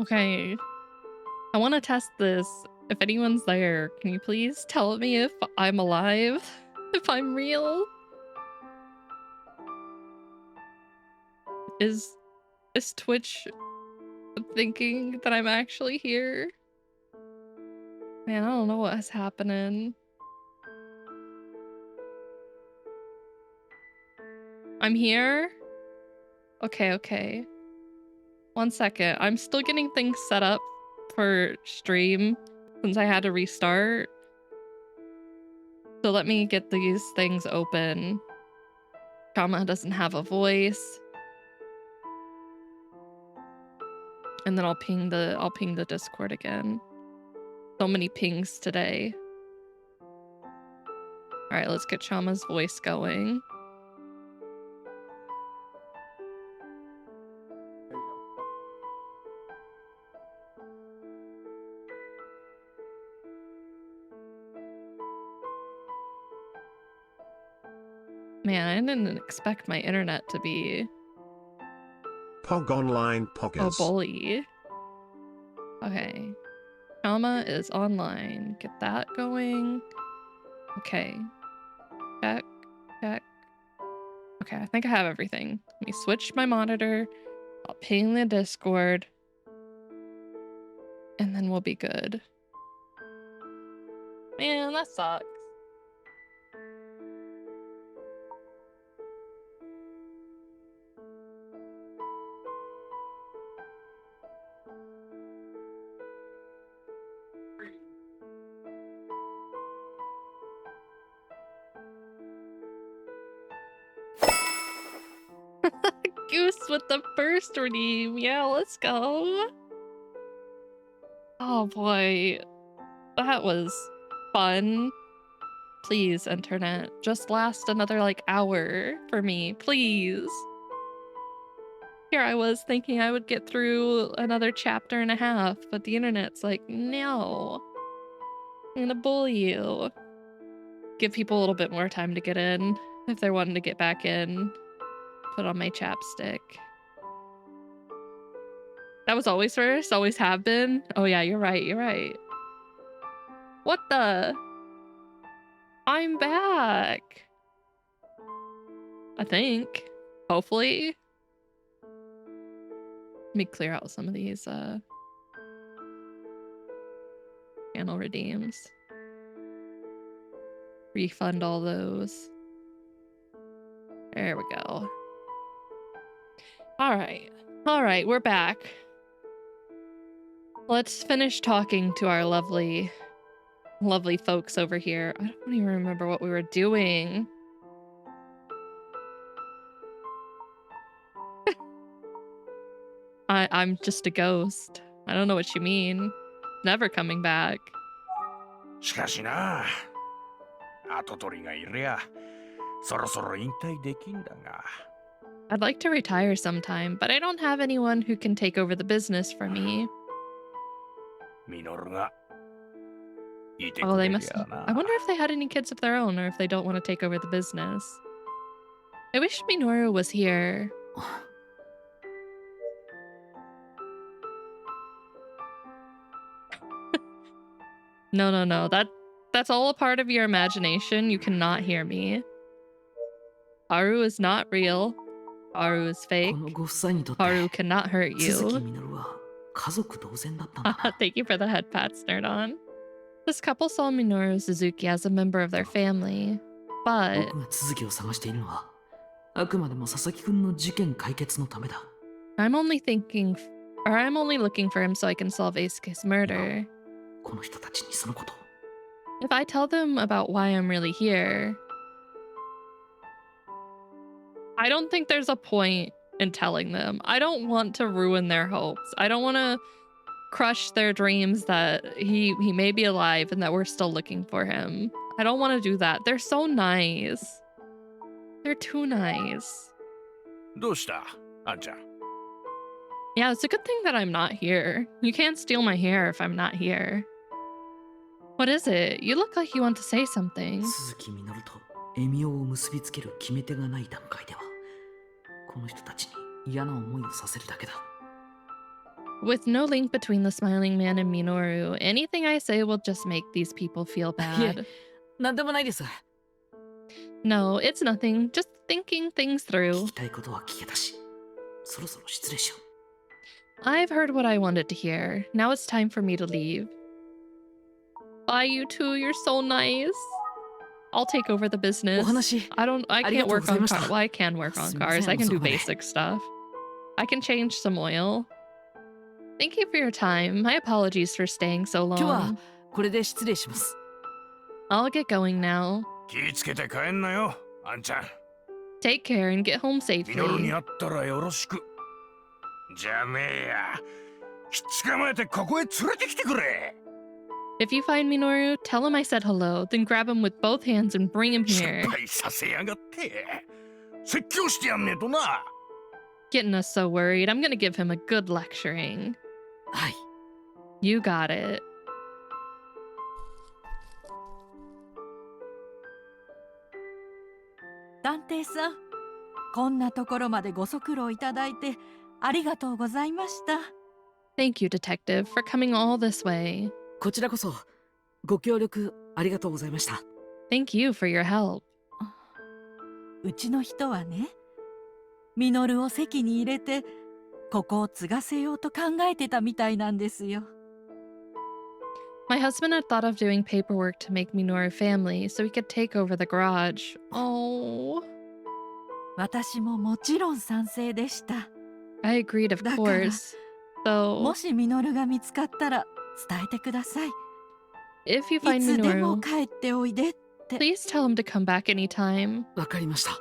Okay, I want to test this. If anyone's there, can you please tell me if I'm alive? If I'm real? Is Twitch thinking that I'm actually here? Man, I don't know what's happening. I'm here? Okay. 1 second. I'm still getting things set up for stream since I had to restart. So let me get these things open. Trauma doesn't have a voice. And then I'll ping the Discord again. So many pings today. All right, let's get Chama's voice going. Man, I didn't expect my internet to be Pog online a poggers. bully. Okay. Chama is online. Get that going. Okay. Check. Okay, I think I have everything. Let me switch my monitor. I'll ping the Discord. And then we'll be good. Man, that sucks. Goose with the first redeem. Yeah, let's go. Oh boy. That was fun. Please, internet. Just last another hour for me, please. Here I was thinking I would get through another chapter and a half, but the internet's like, no. I'm gonna bully you. Give people a little bit more time to get in if they're wanting to get back in. Put on my chapstick. That was always first, always have been. Oh yeah, you're right. What the? I'm back. I think. Hopefully. Let me clear out some of these channel redeems. Refund all those. There we go. All right, we're back. Let's finish talking to our lovely folks over here. I don't even remember what we were doing. I'm just a ghost. I don't know what you mean. Never coming back. しかしな、跡取りがいりゃ、そろそろ引退できんだが。I'd like to retire sometime, but I don't have anyone who can take over the business for me. ミノルがいて Oh, く they れり must. ゃな。 I wonder if they had any kids of their own or if they don't want to take over the business. I wish Minoru was here. No. That's all a part of your imagination. You cannot hear me. Haru is not real. Haru is fake. Haru cannot hurt you. Thank you for the head pats, nerd on. This couple saw Minoru Suzuki as a member of their family, but I'm only looking for him so I can solve Eisuke's murder. If I tell them about why I'm really here, I don't think there's a point in telling them. I don't want to ruin their hopes. I don't want to crush their dreams that he may be alive and that we're still looking for him. I don't want to do that. They're so nice. They're too nice. どうした、あんちゃん。 Yeah, it's a good thing that I'm not here. You can't steal my hair if I'm not here. What is it? You look like you want to say something. 鈴木みのるとエミオを結びつける決め手がない段階では、この人たちに嫌な思いをさせるだけだ。With no link between the smiling man and Minoru, anything I say will just make these people feel いえ bad. なんでもないです。 No, it's nothing. Just thinking things 聞 through. きたいことは聞けたし、そろそろ失礼しよ I've heard what I wanted to hear. Now it's time for me to leave. Bye, you two. You're so nice. I'll take over the う。お business. 話 I ありが can't とう work ござい on ました。 cars. Well, I can work on すみませ cars. ん、 I can 遅 do くまで。 basic stuff. I can change some oil. Thank you for your time. My apologies for staying so 今日は long. これで失礼します。 I'll get going now. 気ぃつけて帰んなよ、あんちゃん。 Take care and get home ミノルに safely. 会ったらよろしく。じゃねえや。ひっ捕まえてここへ連れてきてくれ。 If you find Minoru, tell him I said hello, then grab him with both hands and bring him 心 here. 配させやがって。説教してやんねえとな。 Getting us so worried, I'm gonna give him a good lecturing. はい。 You got it. 探偵さん、こんなところまでご足労いただいてありがとうございました。 Thank you, Detective, for coming all this way. こちらこそご協力ありがとうございました。 Thank you for your help. うちの人はね、ミノルを籍に入れてここを継がせようと考えてたみたいなんですよ。 My husband had thought of doing paperwork to make Minoru family so he could take over the garage. Oh. 私ももちろん賛成でした。 I agreed, of だから、 course. So, もしミノルが見つかったら伝えてください。 if you い find つでも Minoru, 帰っておいでって。 please tell him to come back anytime. わかりました。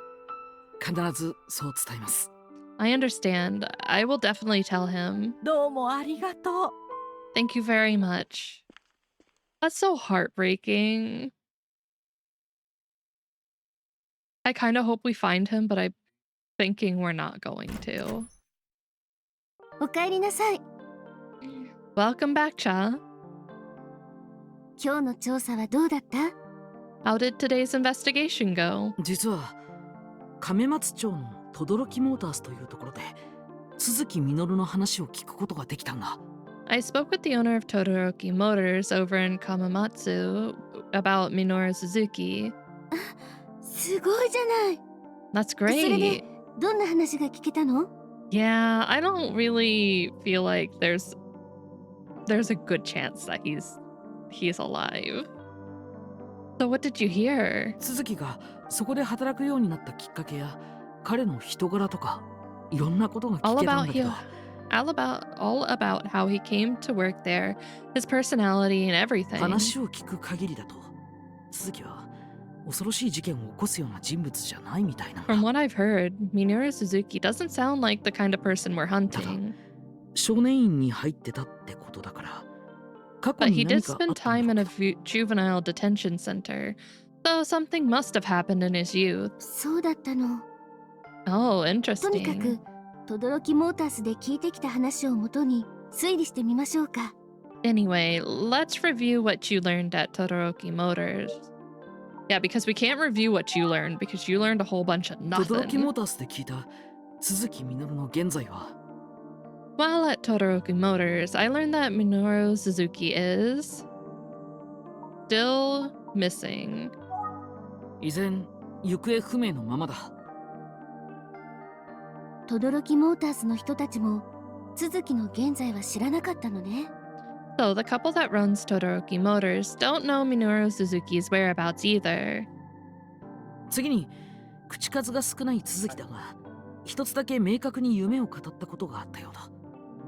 必ずそう伝えます。 I understand. I will definitely tell him. どうもありがとう。 Thank you very much. That's so heartbreaking. I kind of hope we find him, but I'm thinking we're not going to. おかえりなさい。 Welcome back, Cha. 今日の調査はどうだった？ How did today's investigation go? 実は亀松町の轟モータースというところで鈴木みのるの話を聞くことができたんだ。 I spoke with the owner of Todoroki Motors over in Kamamatsu about Minoru Suzuki. すごいじゃない。 That's それで great. どんな話が聞けたの？ Yeah, I don't really feel like there's a good chance that he's alive. So what did you hear? 鈴木がそこで働くようになったきっかけや彼の人柄とかいろんなことが聞 All けた about んだけど all about how he came to work there, his personality and everything. 話を聞く限りだと鈴木は恐ろしい事件を起こすような人物じゃないみたいなんだ。 From what I've heard, Minoru Suzuki doesn't sound like the kind of person we're hunting. 少年院に入ってたってことだから過去 But に he 何 did かあ spend った time の in か a juvenile detention center, so something must have happened in his youth. そうだったの。 Oh, とにか interesting. く、轟モータースで聞いてきた話をもとに推理してみましょうか。 Anyway, let's review what you learned at Todoroki Motors. Yeah, because we can't review what you learned because you learned a whole bunch of 轟モー nothing. タースで聞いた鈴木みのるの現在は While at Todoroki Motors, I learned that Minoru Suzuki is still missing. 依然行方不明のままだ。轟モータースの人たちも都築の現在は知らなかったのね。 So the couple that runs Todoroki Motors don't know Minoru Suzuki's whereabouts either. 次に口数が少ない鈴木だが一つだけ明確に夢を語ったことがあったようだ。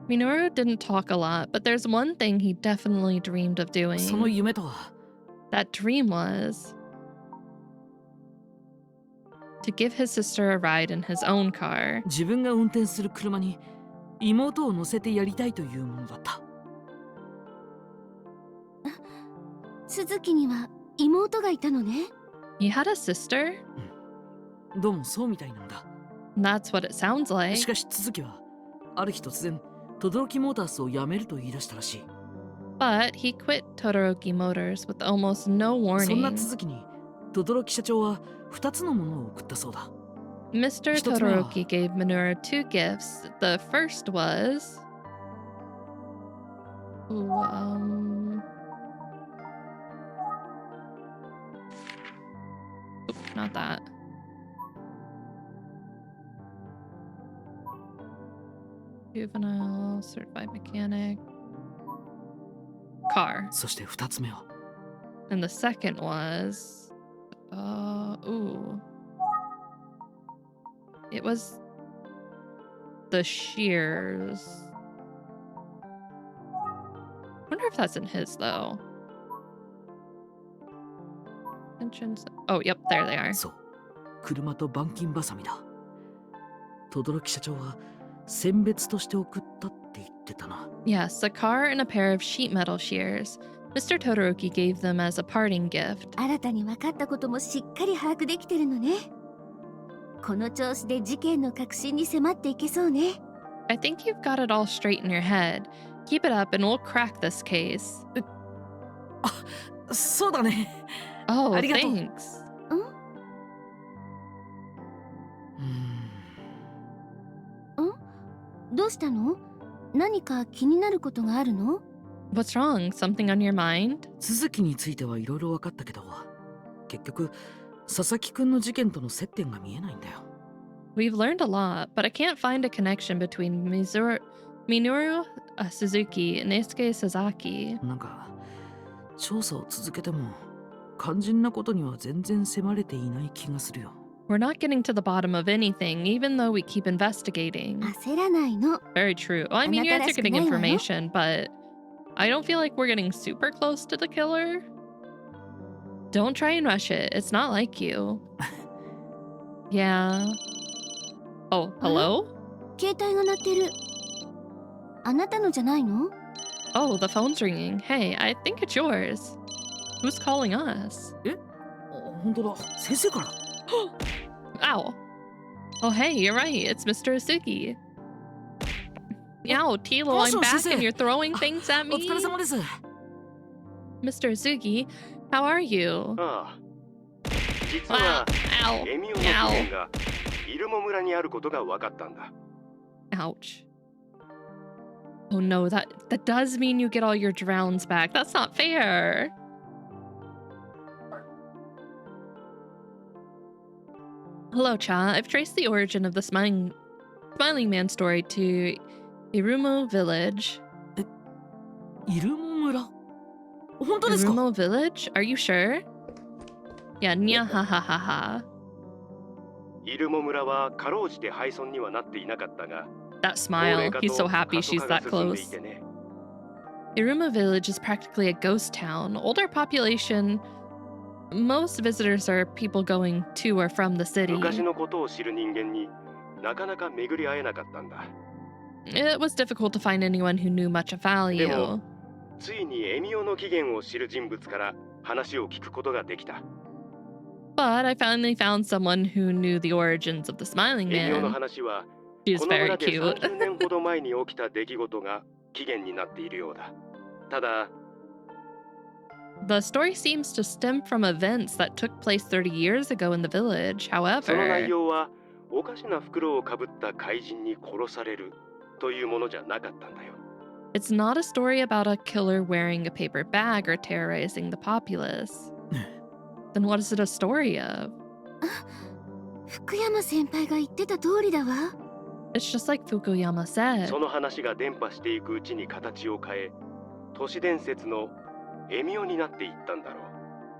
Minoru didn't talk a lot, but there's one thing he definitely dreamed of その doing. 夢とは That dream was to give his sister a ride in his own car. 自分が運転する車に妹を乗せてやりたいというものだった。都築には妹がいたのね。 He had a sister? どうもそうみたいなんだ。 That's what it sounds し like. かし続きはある日突然轟モータースを辞めると言い出したらしい。 But he quit Todoroki Motors with almost no そんな warning. 続きに轟社長は2つのものを送ったそうだ。 Mr. 一つ目は Todoroki gave Minoru two gifts. The first was Ooh, not that. Juvenile, certified mechanic, car. そして2つ目は And the second was, ooh. It was the shears. Wonder if that's in his though. Mentions. Oh, yep, there they are. そう車と板金バサミだ轟社長は選別として送ったって言ってたな Yes, a car and a pair of sheet metal shears. Mr. Todoroki gave them as a parting gift. 新たに分かったこともしっかり把握できてるのね。この調子で事件の核心に迫っていけそうね。I think you've got it all straight in your head. Keep it up and we'll crack this case. そうだね Oh, ありがとう。 thanks. どうしたの？何か気になることがあるの？ What's wrong? Something on your mind? 続きについてはいろいろ分かったけど結局佐々木くんの事件との接点が見えないんだよ We've learned a lot, but I can't find a connection between Minoru Suzuki and Eisuke Sasaki. なんか調査を続けても肝心なことには全然迫れていない気がするよ We're not getting to the bottom of anything, even though we keep investigating. 焦らないの。 Very true. Well, I mean, you guys are getting あなたらしくないわよ。 information, but I don't feel like we're getting super close to the killer. Don't try and rush it. It's not like you. Yeah. Oh, hello? 携帯が鳴ってる。あなたのじゃないの？ Oh, the phone's ringing. Hey, I think it's yours. Who's calling us? 本当だ先生から Ow. Oh, hey, you're right. It's Mr. Asuki. Ow, Tilo, I'm back and you're throwing things at お me. 疲れ様です Mr. Asuki, how are you? ああ実 Wow. は Ow. エミオの起源がイルモ村にあることが分かったんだ Ouch. Oh no, that does mean you get all your drowns back. That's not fair. Hello, Cha. I've traced the origin of the Smiling Man story to Irumo Village. イルモ村本当ですか Irumo Village? Are you sure? Yeah, nya ha ha ha ha. イルモ村はかろうじて廃村にはなっていなかったが That 高 smile. 齢化 He's so と happy 過疎 she's 化が that 進んでい close. てね Iruma Village is practically a ghost town. Older population. Most visitors are people going to or from the city. 昔のことを知る人間になかなか巡り会えなかったんだ It was difficult to find anyone who knew much of value. でもついにエミオの起源を知る人物から話を聞くことができた But I finally found someone who knew the origins of the Smiling エミオの Man. 話は She's この very 村で cute. 30年ほど前に起きた出来事が起源になっているようだただ The story seems to stem from events that took place 30 years ago in the village. その内 However, 容はおかしな袋をかぶった怪人に殺されるというものじゃなかったんだよ it's not a story about a killer wearing a paper bag or terrorizing the populace. Then what is it a story of? 福山先輩が言ってた通りだわ。 It's just like Fukuyama said. その話が伝播していくうちに形を変え都市伝説のエミオになっていったんだろう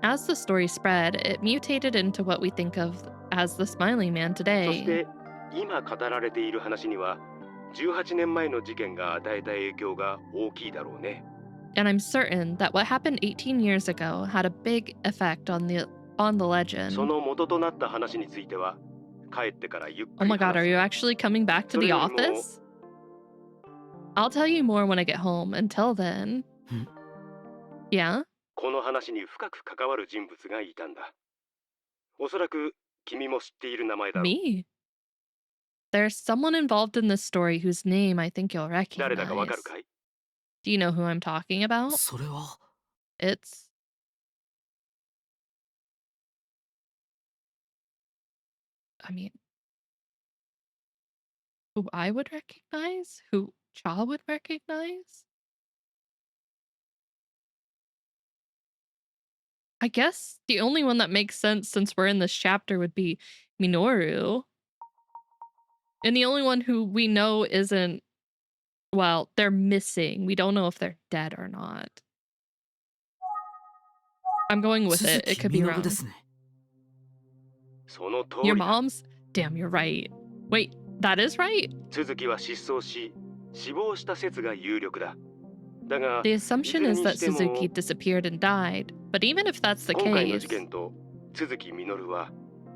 As the story spread, it mutated into what we think of as the Smiling Man そし today. て今語られている話には18年前の事件が与えた影響が大きいだろうね And I'm certain that what happened 18 years ago had a big effect on the そ legend. の元となった話については帰ってからゆっ Oh くり my god, 話 are す you actually coming back to the それよりも office? I'll tell you more when I get home. Until then. Hmm? Yeah? この話に深く関わる人物がいたんだおそらく君も知っている名前だろう Me? There's someone involved in this story whose name I think you'll 誰だかわか recognize. るかい Do you know who I'm talking about? それは It's. I mean, who I would recognize? Who Cha would recognize? I guess the only one that makes sense since we're in this chapter would be Minoru. And the only one who we know isn't, well, they're missing. We don't know if they're dead or not. I'm going with it. It 鈴木 could be みのる wrong. ですね。 その通 Your りだ。 mom's? Damn, you're right. Wait, that is right? 都築は失踪し死亡した説が有力だ。だが The い assumption ずれ is に that しても Suzuki disappeared and died. But even if that's the 今回の case, 事件と都築みのるは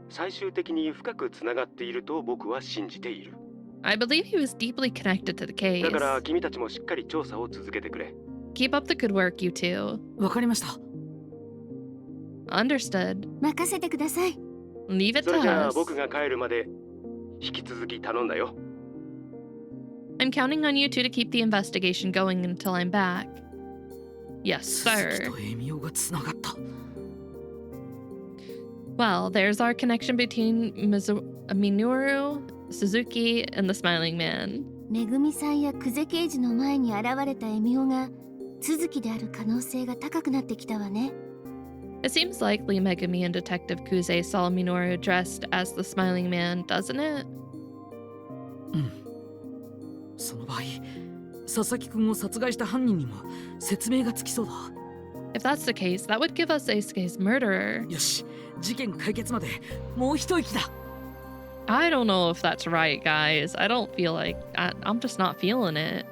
最終的に深くつながっていると僕は信じている。 I believe he was deeply connected to the だから case. 君たちもしっかり調査を続けてくれ。 Keep up the good work, you two. わかりました。 Understood. 任せてください。 Leave it それ to じゃあ us. 僕が帰るまで引き続き頼んだよ。 I'm counting on you two to keep the investigation going until I'm back. Yes, 鈴 sir. 木とエミオがつながった。 Well, there's our connection between Minoru, Suzuki, and the Smiling Man. めぐみさんや久世刑事の前に現れたエミオが続きである可能性が高くなってきたわね。 It seems likely Megami and Detective Kuze saw Minoru dressed as the Smiling Man, doesn't it? うん。その場合、佐々木くんを殺害した犯人にも説明がつきそうだ。 If that's the case, that would give us Eisuke's murderer. よし、事件解決までもう一息だ。 I don't know if that's right, guys. I don't feel like... I'm just not feeling it.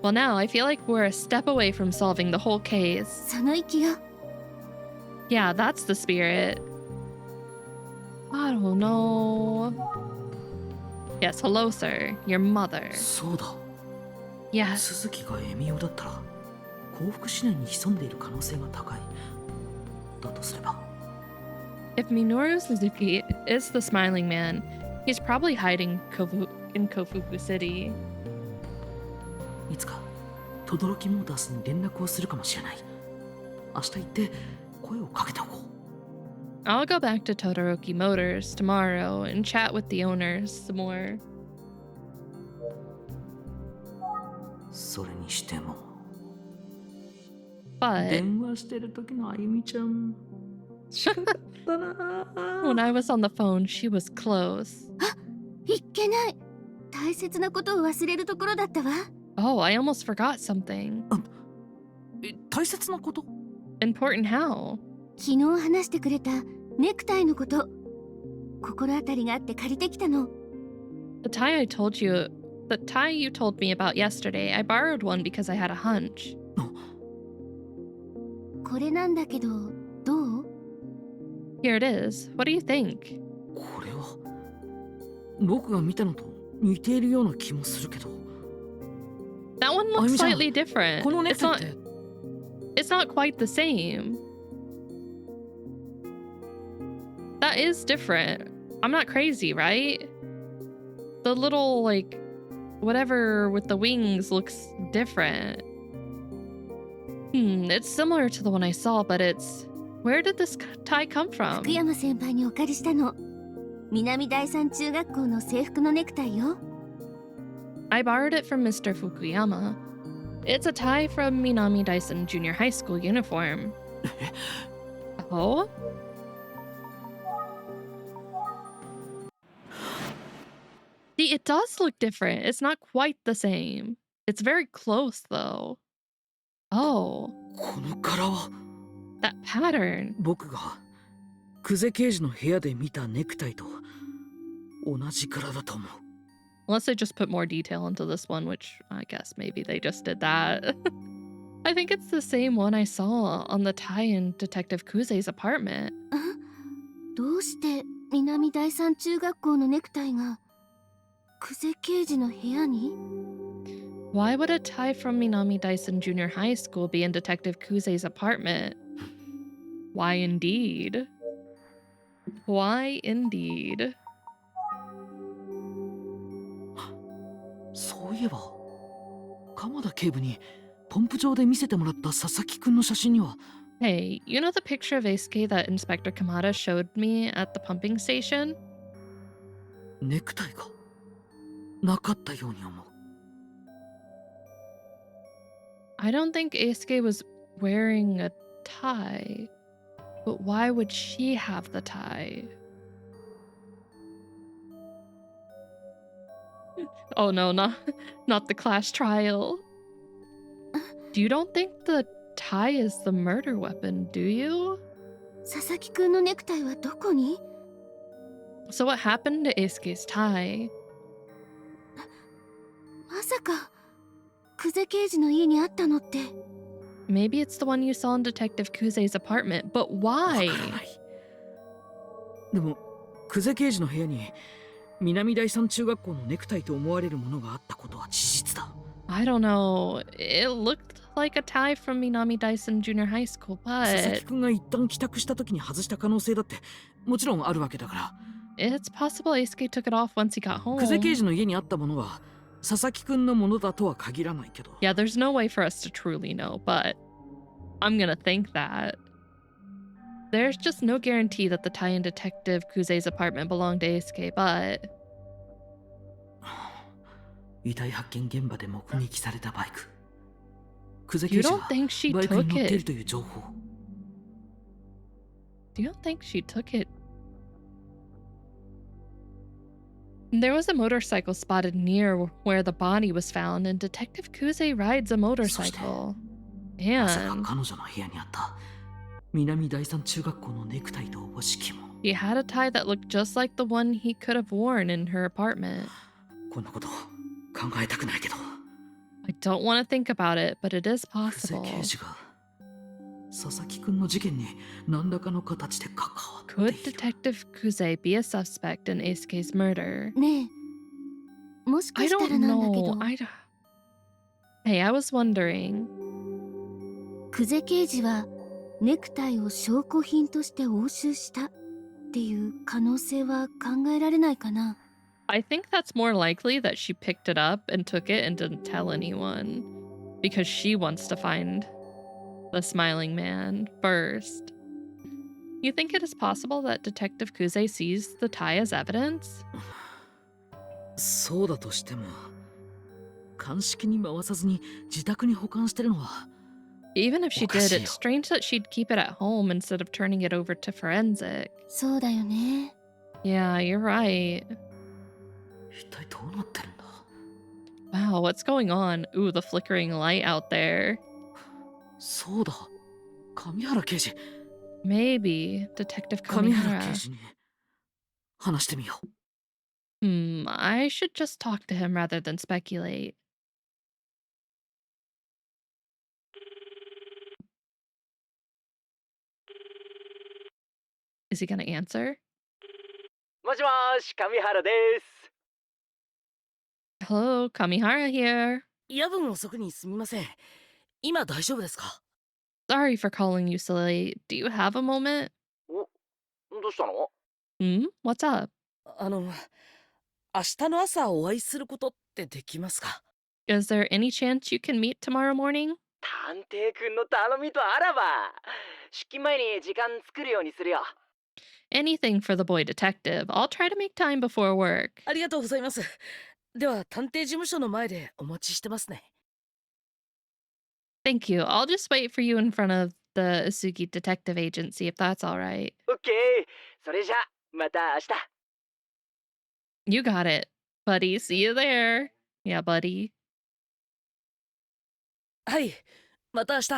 Well, now I feel like we're a step away from solving the whole case. その息よ。 Yeah, that's the spirit. I don't know. Yes, hello, sir. Your mother. そうだ。 Yes. 鈴木がエミオだったら幸福市内に潜んでいる可能性が高い。だとすれば。 If Minoru Suzuki is the Smiling Man, he's probably hiding in Kofuku City. いつか轟モータースに連絡をするかもしれない。明日行って声をかけておこう。 I'll go back to Todoroki Motors tomorrow and chat with the owners some more. それにしても But 電話してる時のあゆみちゃんしかったな when I was on the phone, she was close. いっけない。大切なことを忘れるところだったわ。 Oh, I almost forgot something. 大切なこと Important how? 昨日話してくれたネクタイのこと。心当たりがあって借りてきたの。 The tie you told me about yesterday, I borrowed one because I had a hunch. これなんだけど、どう？ Here it is. What do you think? これは僕が見たのと似ているような気もするけど That one looks Ayumi-chan, slightly different. このネク It's タイ not って it's not quite the same. That is different. I'm not crazy, right? The little, like, whatever with the wings looks different. It's similar to the one I saw, but it's... Where did this tie come from? 福山先輩にお借りしたの。南第三中学校の制服のネクタイよ。 I borrowed it from Mr. Fukuyama. It's a tie from Minami Dyson Junior High School uniform. Oh? See, it does look different. It's not quite the same. It's very close, though. Oh, この柄は that pattern. 僕が久世刑事の部屋で見たネクタイと同じ柄だと思う Unless they just put more detail into this one, which I guess maybe they just did that. I think it's the same one I saw on the tie in Detective Kuze's apartment. どうして南第三中学校のネクタイが久世刑事の部屋に？ Why would a tie from Minami Dyson Junior High School be in Detective Kuze's apartment? Why indeed? Why indeed? そういえば鎌田警部にポンプ場で見せてもらった佐々木くんの写真には Hey, you know the picture of Eisuke that Inspector Kamada showed me at the pumping station? ネクタイがなかったように思う I don't think Eisuke was wearing a tie. But why would she have the tie? Oh no, not the class trial. You don't think the tie is the murder weapon, do you? 佐々木くんのネクタイはどこに？ So what happened to Eisuke's tie? まさか久世刑事の家にあったのって。 Maybe it's the one you saw in Detective Kuze's apartment, but わ why? からない。でも久世刑事の部屋に南第三中学校のネクタイと思われるものがあったことは事実だ。 I don't know. It looked like a tie from Minami Daisen Junior High School, 佐々木 but くんが一旦帰宅した時に外した可能性だってもちろんあるわけだから。 it's possible Eisuke took it off once he got 久世刑 home. 事の家にあったものは佐々木くんのものだとは限らないけど。 Yeah, there's no way for us to truly know, but I'm gonna think that. There's just no guarantee that the tie in Detective Kuze's apartment belonged to Eisuke, but 遺体発見現場で目撃されたバイク。久世 you 刑事 don't が think she バイクに took 乗っている it? という情報。 You don't think she took it? There was a motorcycle spotted near where the body was found, and Detective Kuze rides a motorcycle. まさか And 彼女の部屋にあった南第三中学校のネクタイとおぼしきもの。 he had a tie that looked just like the one he could have worn in her apartment. こんなこと考えたくないけど。 I don't want to think about it, but it is 久世 possible. 刑事が佐々木くんの事件に何らかの形で関わって Could いる。 Detective Kuze be a suspect in Eisuke's murder? ねえ、もしか I したら don't なんだけ know. ど、 Hey, I was wondering. 久世刑事はネクタイを証拠品として押収したっていう可能性は考えられないかな。 I think that's more likely that she picked it up and took it and didn't tell anyone because she wants to find the smiling man first. You think it is possible that Detective Kuze sees the tie as evidence? そうだとしても鑑識に回さずに自宅に保管してるのは。 Even if she did, it's おかしいよ。 strange that she'd keep it at home instead of turning it over to forensic. そうだよね。 Yeah, you're right. 一体どうなってるんだ。 Wow, what's going on? Ooh, the flickering light out there. そうだ、上原刑事。 Maybe Detective 上原刑 Kamihara. 事に話してみよう。 I should just talk to him rather than speculate. Is he gonna answer? もしもーし、上原です。 Hello, Kamihara here. 夜分遅くにすみません。今大丈夫ですか？ Sorry for calling you so late. Do you have a moment? お、どうしたの？ What's up? 明日の朝お会いすることってできますか？ Is there any chance you can meet tomorrow morning? 探偵くんの頼みとあらば。出勤前に時間作るようにするよ。 Anything for the boy detective. I'll try to make time before work. ありがとうございます。では探偵事務所の前でお待ちしてますね。 Thank you. I'll just wait for you in front of the Isugi Detective Agency if that's all right. オッケー。それじゃ、また明日。 You got it, buddy. See you there. Yeah, buddy. はい、また明日。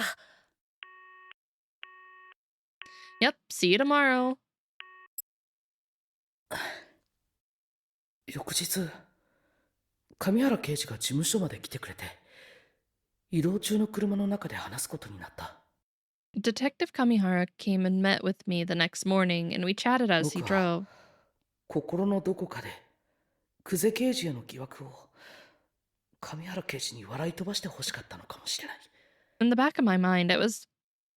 Yep, see you tomorrow. 翌日、上原刑事が事務所まで来てくれて、移動中の車の中で話すことになった。 Detective Kamihara came and met with me the next morning, and we chatted as he 僕は drove. 心のどこかで久世刑事への疑惑を上原刑事に笑い飛ばしてほしかったのかもしれない。 In the back of my mind, I was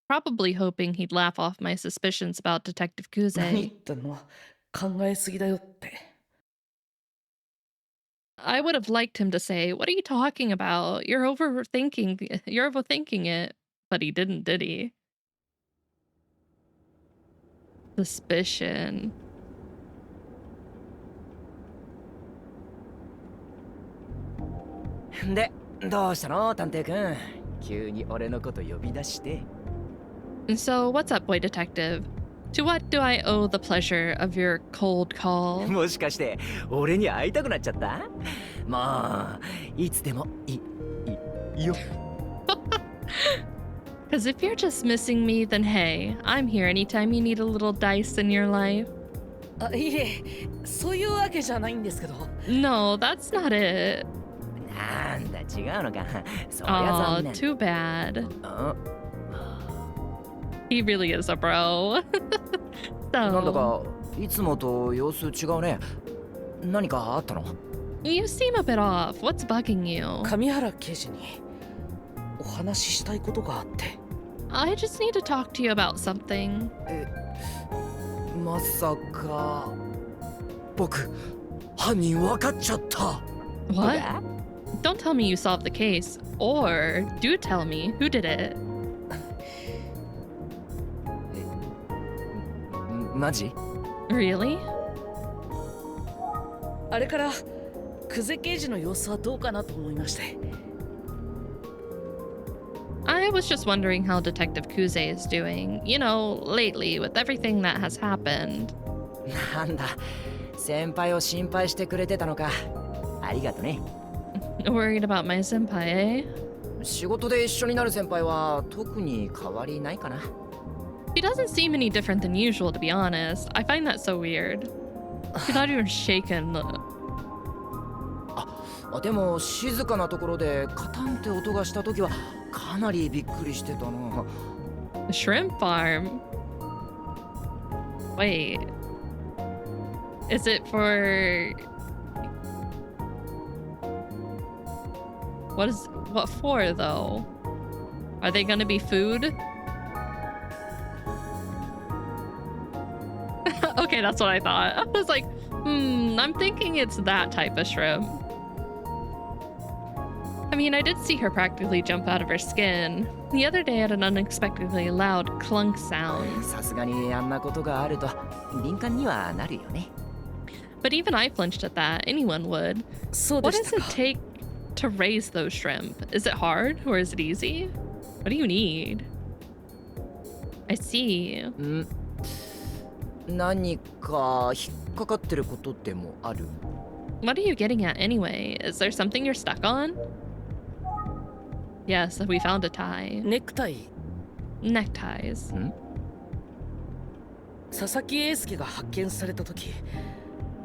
probably hoping he'd laugh off my suspicions about Detective 何言 Kuze. ってんの？考えすぎだよって。 I would have liked him to say, "What are you talking about? You're overthinking it." But he didn't, did he? Suspicion. で、どうしたの、探偵くん。急に俺のこと呼び出して。 And so, what's up, boy detective? To what do I owe the pleasure of your cold call? もしかして俺に会いたくなっちゃった？もういつでもいいよ。Because if you're just missing me, then hey, I'm here anytime you need a little dice in your life. あ、いえ、そういうわけじゃないんですけど。No, that's not it. なんだ違うのか。そりゃ Aw, 残念。 too bad. あ He really is a bro. なんだ So, かいつもと様子違うね。何かあったの？ you seem a bit off. What's bugging you? 上原刑事にお話ししたいことがあって。I just need to talk to you about something. まさか僕犯人分かっちゃった。 What? Don't tell me you solved the case. Or do tell me who did it. マジ？ Really? あれから久世刑事の様子はどうかなと思いまして。I was just wondering how Detective Kuze is doing. You know, lately with everything that has happened. なんだ、先輩を心配してくれてたのか。ありがとね。Worried about my senpai, eh? 仕事で一緒になる先輩は特に変わりないかな。He doesn't seem any different than usual, to be honest. I find that so weird. He's not even shaken. でも静かなところでカタンって音がした時はかなりびっくりしてたな。 The shrimp farm? Wait. Is it for... What for, though? Are they gonna be food? Okay, that's what I thought. I was like, I'm thinking it's that type of shrimp. I mean, I did see her practically jump out of her skin. The other day at an unexpectedly loud clunk sound. さすがにあんなことがあると敏感にはなるよね。 But even I flinched at that. Anyone would. そうで What し does た it か。 take to raise those shrimp? Is it hard or is it easy? What do you need? I see. 何か引っかかってることでもある？ What are you getting at anyway? Is there something you're stuck on? Yes, we found a tie. ネクタイ、 Neckties. 佐々木英介が発見された時、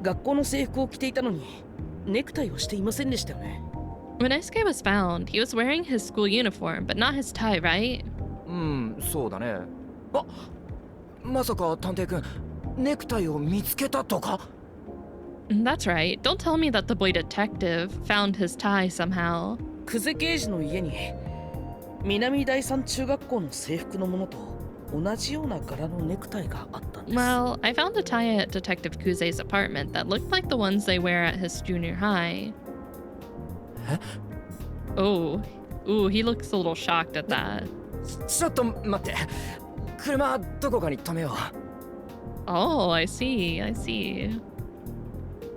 学校の制服を着ていたのにネクタイをしていませんでしたよね。 When Eisuke was found, he was wearing his school uniform, but not his tie, right? そうだね。あ、まさか探偵くんネクタイを見つけたとか？ That's right. Don't tell me that the boy detective found his tie somehow. 久世刑事の家に南第三中学校の制服のものと同じような柄のネクタイがあったんです。 Well, I found a tie at Detective Kuze's apartment that looked like the ones they wear at his junior high. Oh, ooh, he looks a little shocked at that. ちょっと待って。車どこかに止めよう。 Oh, I see, I see.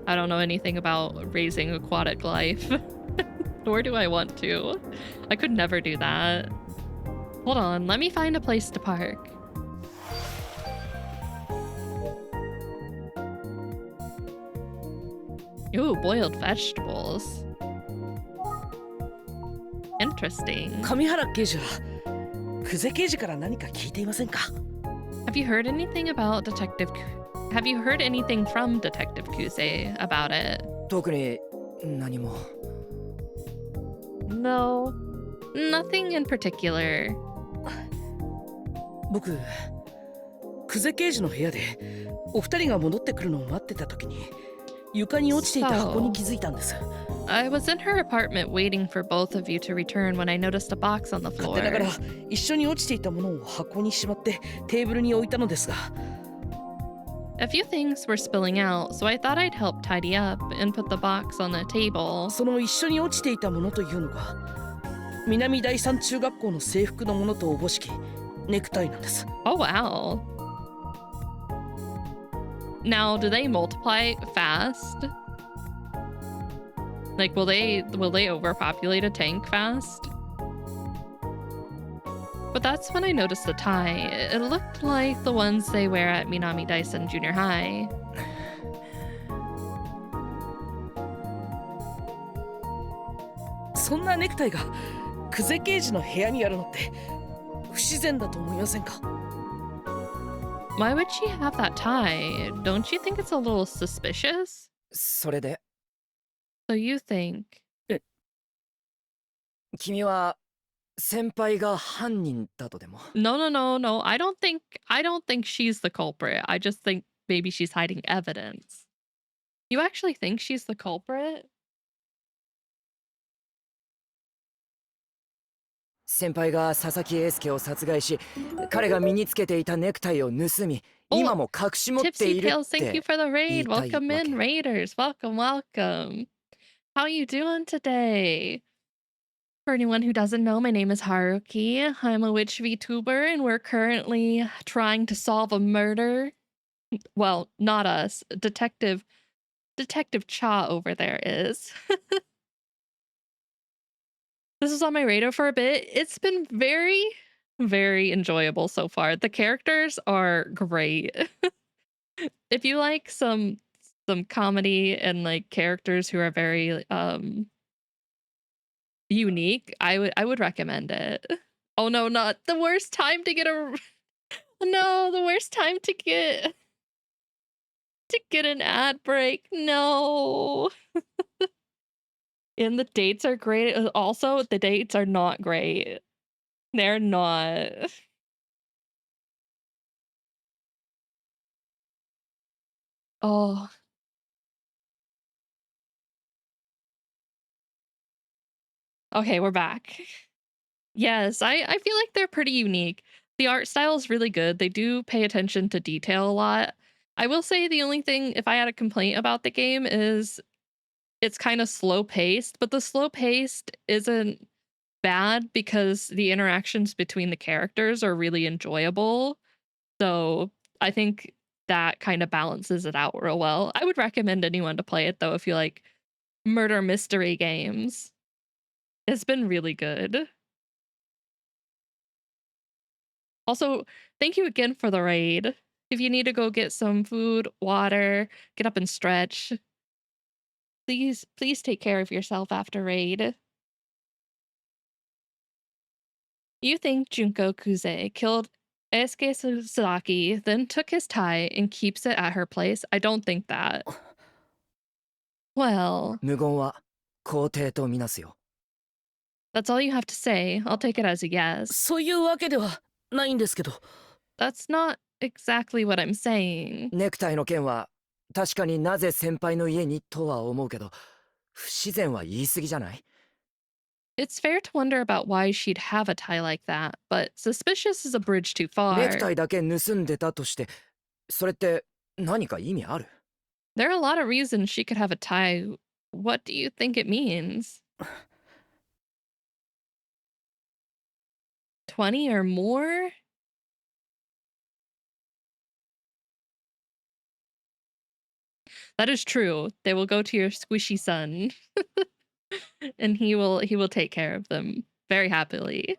I don't know anything about raising aquatic life. Nor do I want to. I could never do that. Hold on, let me find a place to park. Ooh, boiled vegetables. Interesting. 上原刑事は久世刑事から何か聞いていませんか？ Have you heard anything about Have you heard anything from Detective Kuze about it? 特に何も。 No, nothing in particular. 僕、久世刑事の部屋でお二人が戻ってくるのを待ってた時に床に落ちていた箱に気づいたんです。 I was in her apartment waiting for both of you to return when I noticed a box on the 勝 floor. 手ながら一緒に落ちていたものを箱にしまってテーブルに置いたのですが、 A few things were spilling out, so I thought I'd help tidy up and put the box on the table. その一緒に落ちていたものというのが南第三中学校の制服のものとおぼしきネクタイなんです。 Oh wow. Now, do they multiply fast? Like, will they overpopulate a tank fast? But that's when I noticed the tie. It looked like the ones they wear at Minami Daisen Junior High. そんなネクタイが久世刑事の部屋にあるのって不自然だと思いませんか？ Why would she have that tie? Don't you think it's a little suspicious? それで So you think... 君は先輩が犯人だとでも？ No, no, no, no. I don't think she's the culprit. I just think maybe she's hiding evidence. You actually think she's the culprit? 先輩が佐々木英介を殺害し、彼が身につけていたネクタイを盗み、今も隠し持ってい Tipsy るっ Tails, thank you て for the 言い raid. たい Welcome わ in, け。 raiders. Welcome, welcome. How you doing today? For anyone who doesn't know, my name is Haruki. I'm a witch VTuber, and we're currently trying to solve a murder. Well, not us. Detective Cha over there is. This is on my radar for a bit. It's been very, very enjoyable so far. The characters are great. If you like some comedy and like characters who are very unique, I would recommend it. Oh no, not the worst time to get a no, the worst time to get an ad break. No. And the dates are great. Also, the dates are not great. They're not. Oh. Okay, we're back. Yes, I feel like they're pretty unique. The art style is really good. They do pay attention to detail a lot. I will say the only thing, if I had a complaint about the game, is it's kind of slow paced, but the slow paced isn't bad because the interactions between the characters are really enjoyable. So I think that kind of balances it out real well. I would recommend anyone to play it though if you like murder mystery games. It's been really good. Also, thank you again for the raid. If you need to go get some food, water, get up and stretch, please take care of yourself after raid. You think Junko Kuze killed Eisuke Sasaki, then took his tie and keeps it at her place? I don't think that. Well, 無言は肯定とみなすよ。 that's all you have to say. I'll take it as a yes. そういうわけではないんですけど。 That's not exactly what I'm saying. ネクタイの件は確かになぜ先輩の家にとは思うけど、不自然は言い過ぎじゃない？ It's fair to wonder about why she'd have a tie like that, but suspicious is a bridge too ネク far. タイだけ盗んでたとして、それって何か意味ある？ There are a lot of reasons she could have a tie. What do you think it means? 20 or more? That is true. They will go to your squishy son. And he will take care of them very happily.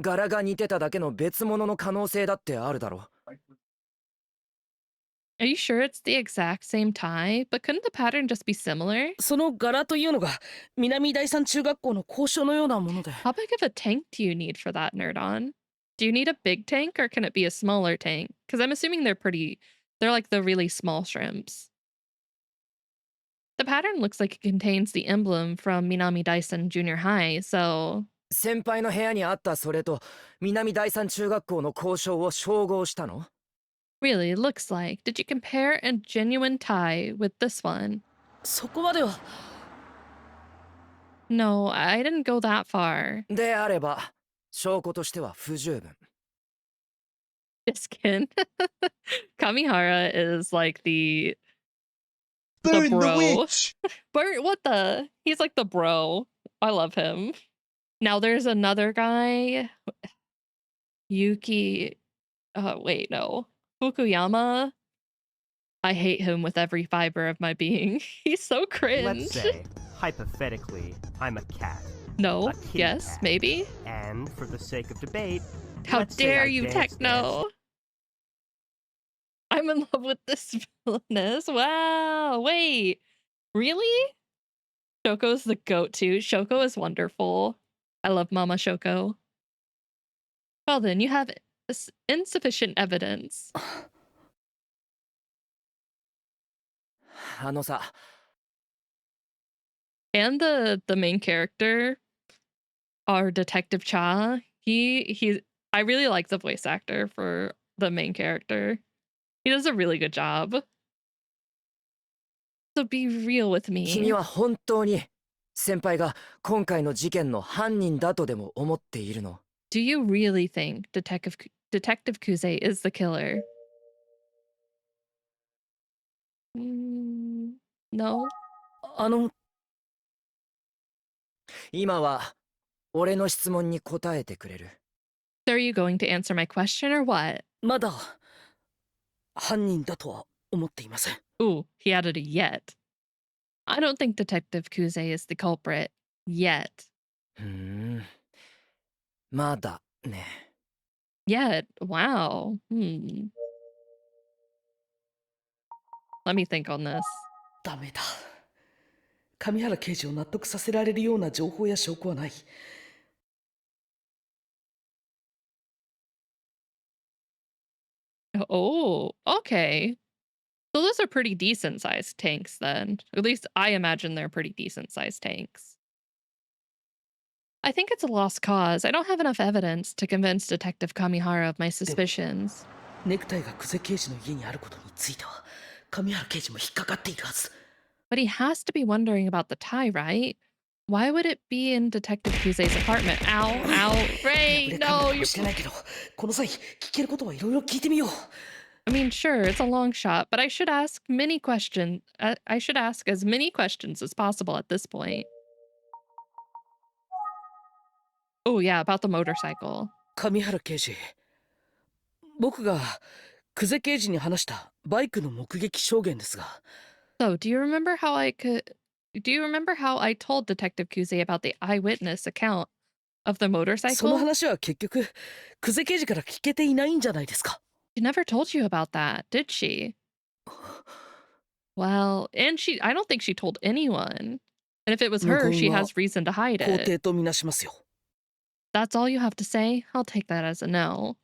柄が似てただけの別物の可能性だってあるだろう。 Are you sure it's the exact same tie? But couldn't the pattern just be similar? その柄というのが南第三中学校の校章のようなもので。 How big of a tank do you need for that, Nerdon? Do you need a big tank or can it be a smaller tank? Because I'm assuming they're like the really small shrimps. The pattern looks like it contains the emblem from Minami Daisen Junior High, so... 先輩の部屋にあったそれと南第三中学校の校章を照合したの？ Really, it looks like. Did you compare a genuine tie with this one? そこまでは。 No, I didn't go that far. であれば証拠としては不十分。 Skin. Kamihara is like the Burn the bro. witch! What the? He's like the bro. I love him. Now there's another guy. Yuki. Wait, no. Fukuyama. I hate him with every fiber of my being. He's so cringe. Let's say, hypothetically, I'm a cat. No. a kitty Yes. cat. Maybe. And for the sake of debate, How let's say dare I you, dance Techno? I'm in love with this villainess. Wow. Wait. Really? Shoko's the goat too. Shoko is wonderful. I love Mama Shoko. Well then, you have insufficient evidence. あのさ、 And the main character, our Detective Cha, I really like the voice actor for the main character. He does a really good job. So be real with 君 me. は本当に先輩が今回の事件の犯人だとでも思っているの？ Do you really think Detective Kuze is the killer? No. 今は俺の質問に答えてくれる？ So are you going to answer my question or what? まだ犯人だとは思っていません。 Ooh, he added a yet. I don't think Detective Kuze is the culprit. Yet. ふーん、まだね。 Yet? Wow. Let me think on this. ダメだ。上原刑事を納得させられるような情報や証拠はない。 Oh, okay. So those are pretty decent sized tanks then. At least I imagine they're pretty decent sized tanks. I think it's a lost cause. I don't have enough evidence to convince Detective Kamihara of my suspicions. ネクタイが久世刑事の家にあることについては上原刑事も引っかかっているはず。 But he has to be wondering about the tie, right? Why would it be in Detective Kuze's apartment? Ow, ow, Ray, no, you. してないけど、この際聞けることはいろいろ聞いてみよう。 I mean, sure, it's a long shot, but I should ask many questions. I should ask as many questions as possible at this point. Oh, yeah, about the motorcycle. 上原刑事、僕が久世刑事に話したバイクの目撃証言ですが。 So, do you remember how I told Detective Kuze about the eyewitness account of the その motorcycle? 話は結局久世刑事から聞けていないんじゃないですか。 She never told you about that, did she? Well, and I don't think she told anyone. And if it was her, she has reason to hide 肯 it. 定とみなしますよ。 That's all you have to say? I'll take that as a no.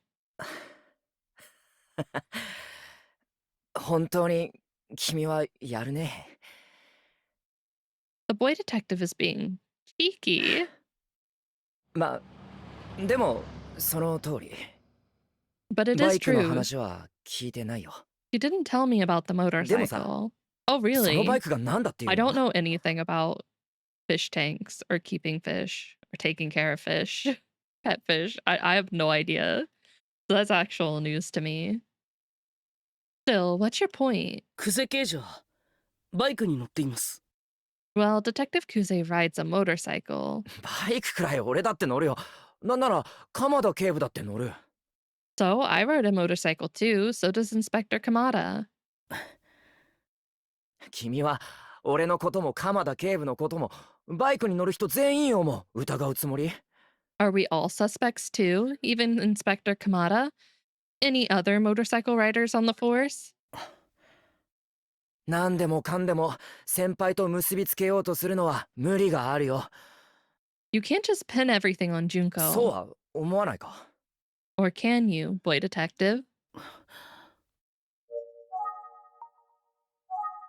本当に君はやるね。 The boy detective is being cheeky. まあ、でもその通り。 But it バ is イクの true. 話は聞いてないよ。 She didn't tell me about the でもさ、 motorcycle. Oh, その really? バイクが何だっていう I の？ don't know anything about fish tanks or keeping fish or taking care of fish. Pet fish. I have no idea. So that's actual news to me. Still, what's your point? 久世刑事はバイクに乗っています。 Well, Detective Kuze rides a motorcycle. バイクくらい俺だって乗るよ。なんなら鎌田警部だって乗る。 So I rode a motorcycle too, so does Inspector Kamada. 君は俺のことも鎌田警部のこともバイクに乗る人全員をも疑うつもり？ Are we all suspects too? Even Inspector Kamada? Any other motorcycle riders on the force? 何でもかんでも先輩と結びつけようとするのは無理があるよ。 You can't just pin everything on そう Junko. は思わないか？ Or can you, boy detective?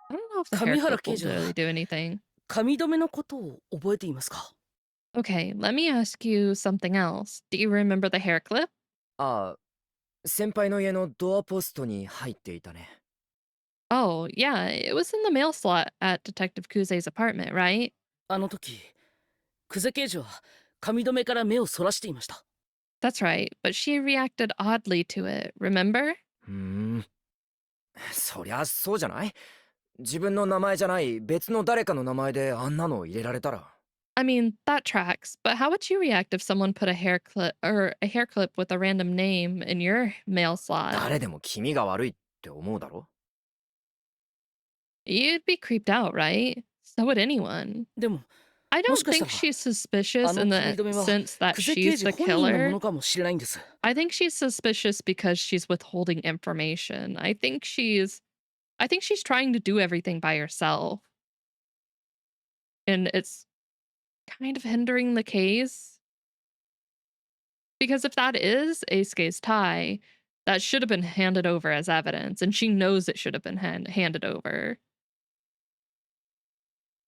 I don't know if the hair Kamihara clip will 刑事は really do anything. 髪留めのことを覚えていますか？ Okay, let me ask you something else. Do you remember the hair clip? ああ、先輩の家のドアポストに入っていたね。 Oh, yeah, it was in the mail slot at Detective Kuze's apartment, right? あの時、久世刑事は髪留めから目をそらしていました。 That's right, but she reacted oddly to it, remember? ふーん。そりゃそうじゃない？自分の名前じゃない別の誰かの名前であんなの入れられたら。 I mean, that tracks, but how would you react if someone put a hair clip with a random name in your mail slot? 誰でも気味が悪いって思うだろ？ You'd be creeped out, right? So would anyone. でも I もし don't かした think ら she's suspicious あ in の the 髪留めは sense that 久世刑 she's 事 the 本人のも killer. のかもしれないんです。 I think she's suspicious because she's withholding information. I think she's trying to do everything by herself. And it's kind of hindering the case. Because if that is Eisuke's tie, that should have been handed over as evidence, and she knows it should have been handed over.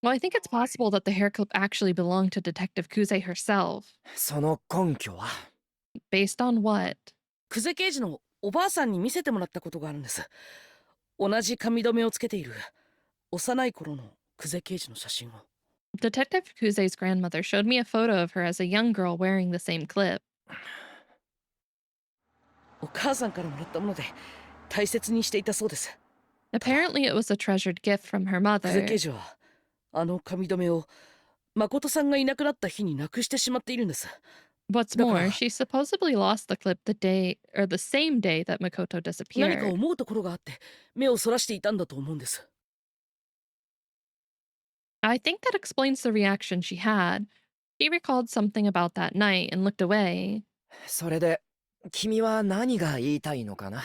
Well, I think it's possible that the hair clip actually belonged to Detective Kuze herself. その根拠は Based on what? 久世刑事のおばあさんに見せてもらったことがあるんです。同じ髪留めをつけている幼い頃の久世刑事の写真を。 Detective Kuze's grandmother showed me a photo of her as a young girl wearing the same clip. お母さんからもらったもので大切にしていたそうです。 Apparently, it was a treasured gift from her 久世 mother. 刑事はあの髪留めを誠さんがいなくなった日になくしてしまっているんです。 What's だから more, she supposedly lost the clip the same day that Makoto 何か disappeared. 思うところがあって目をそらしていたんだと思うんです。 I think that explains the reaction she had. She recalled something about that night and looked away. それで君は何が言いたいのかな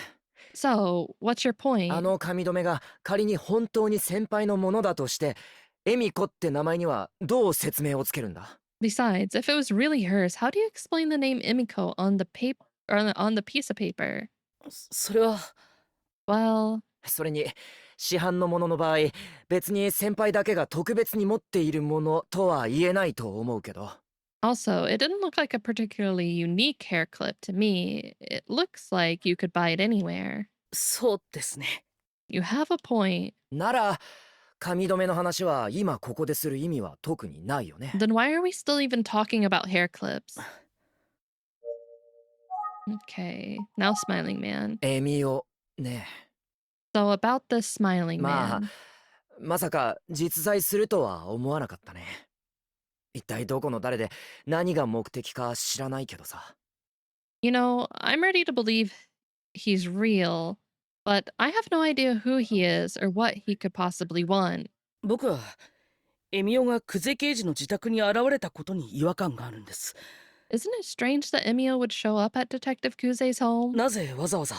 So, what's your あ point? の髪留めが仮に本当に先輩のものだとしてエミコって名前にはどう説明をつけるんだ Besides, if it was really hers, how do you explain the name Emiko on the paper or on the piece of paper? それは Well, それに市販のものの場合別に先輩だけが特別に持っているものとは言えないと思うけど also, it didn't look like a particularly unique hair clip to me. It looks like you could buy it anywhere. そうですね。 You have a point. なら髪留めの話は今ここでする意味は特にないよね Then why are we still even talking about hair clips? Okay, now Smiling Man. エミオね So about this Smiling まあ Man. まさか実在するとは思わなかったね一体どこの誰で何が目的か知らないけどさ You know, I'm ready to believe he's real, but I have no idea who he is or what he could possibly want. 僕はエミオが久世刑事の自宅に現れたことに違和感があるんです。 Isn't it strange that Emio would show up at Detective Kuze's home? なぜわざわざ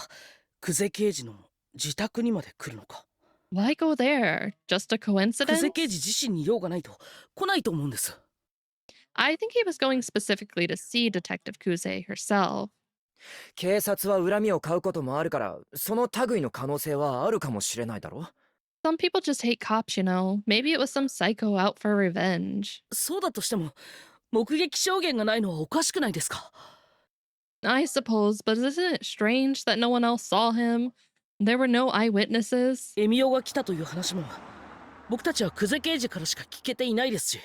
久世刑事の自宅にまで来るのか。 Why go there? Just a 久 coincidence? 世刑事自身に用がないと来ないと思うんです。 I think he was going specifically to see Detective Kuze herself. 警察は恨みを買うこともあるからその類の可能性はあるかもしれないだろ Some people just hate cops, you know. Maybe it was some psycho out for revenge. そうだとしても目撃証言がないのはおかしくないですか。 I suppose, but isn't it strange that no one else saw him? There were no eyewitnesses. エミオが来たという話も僕たちは久世刑事からしか聞けていないですし。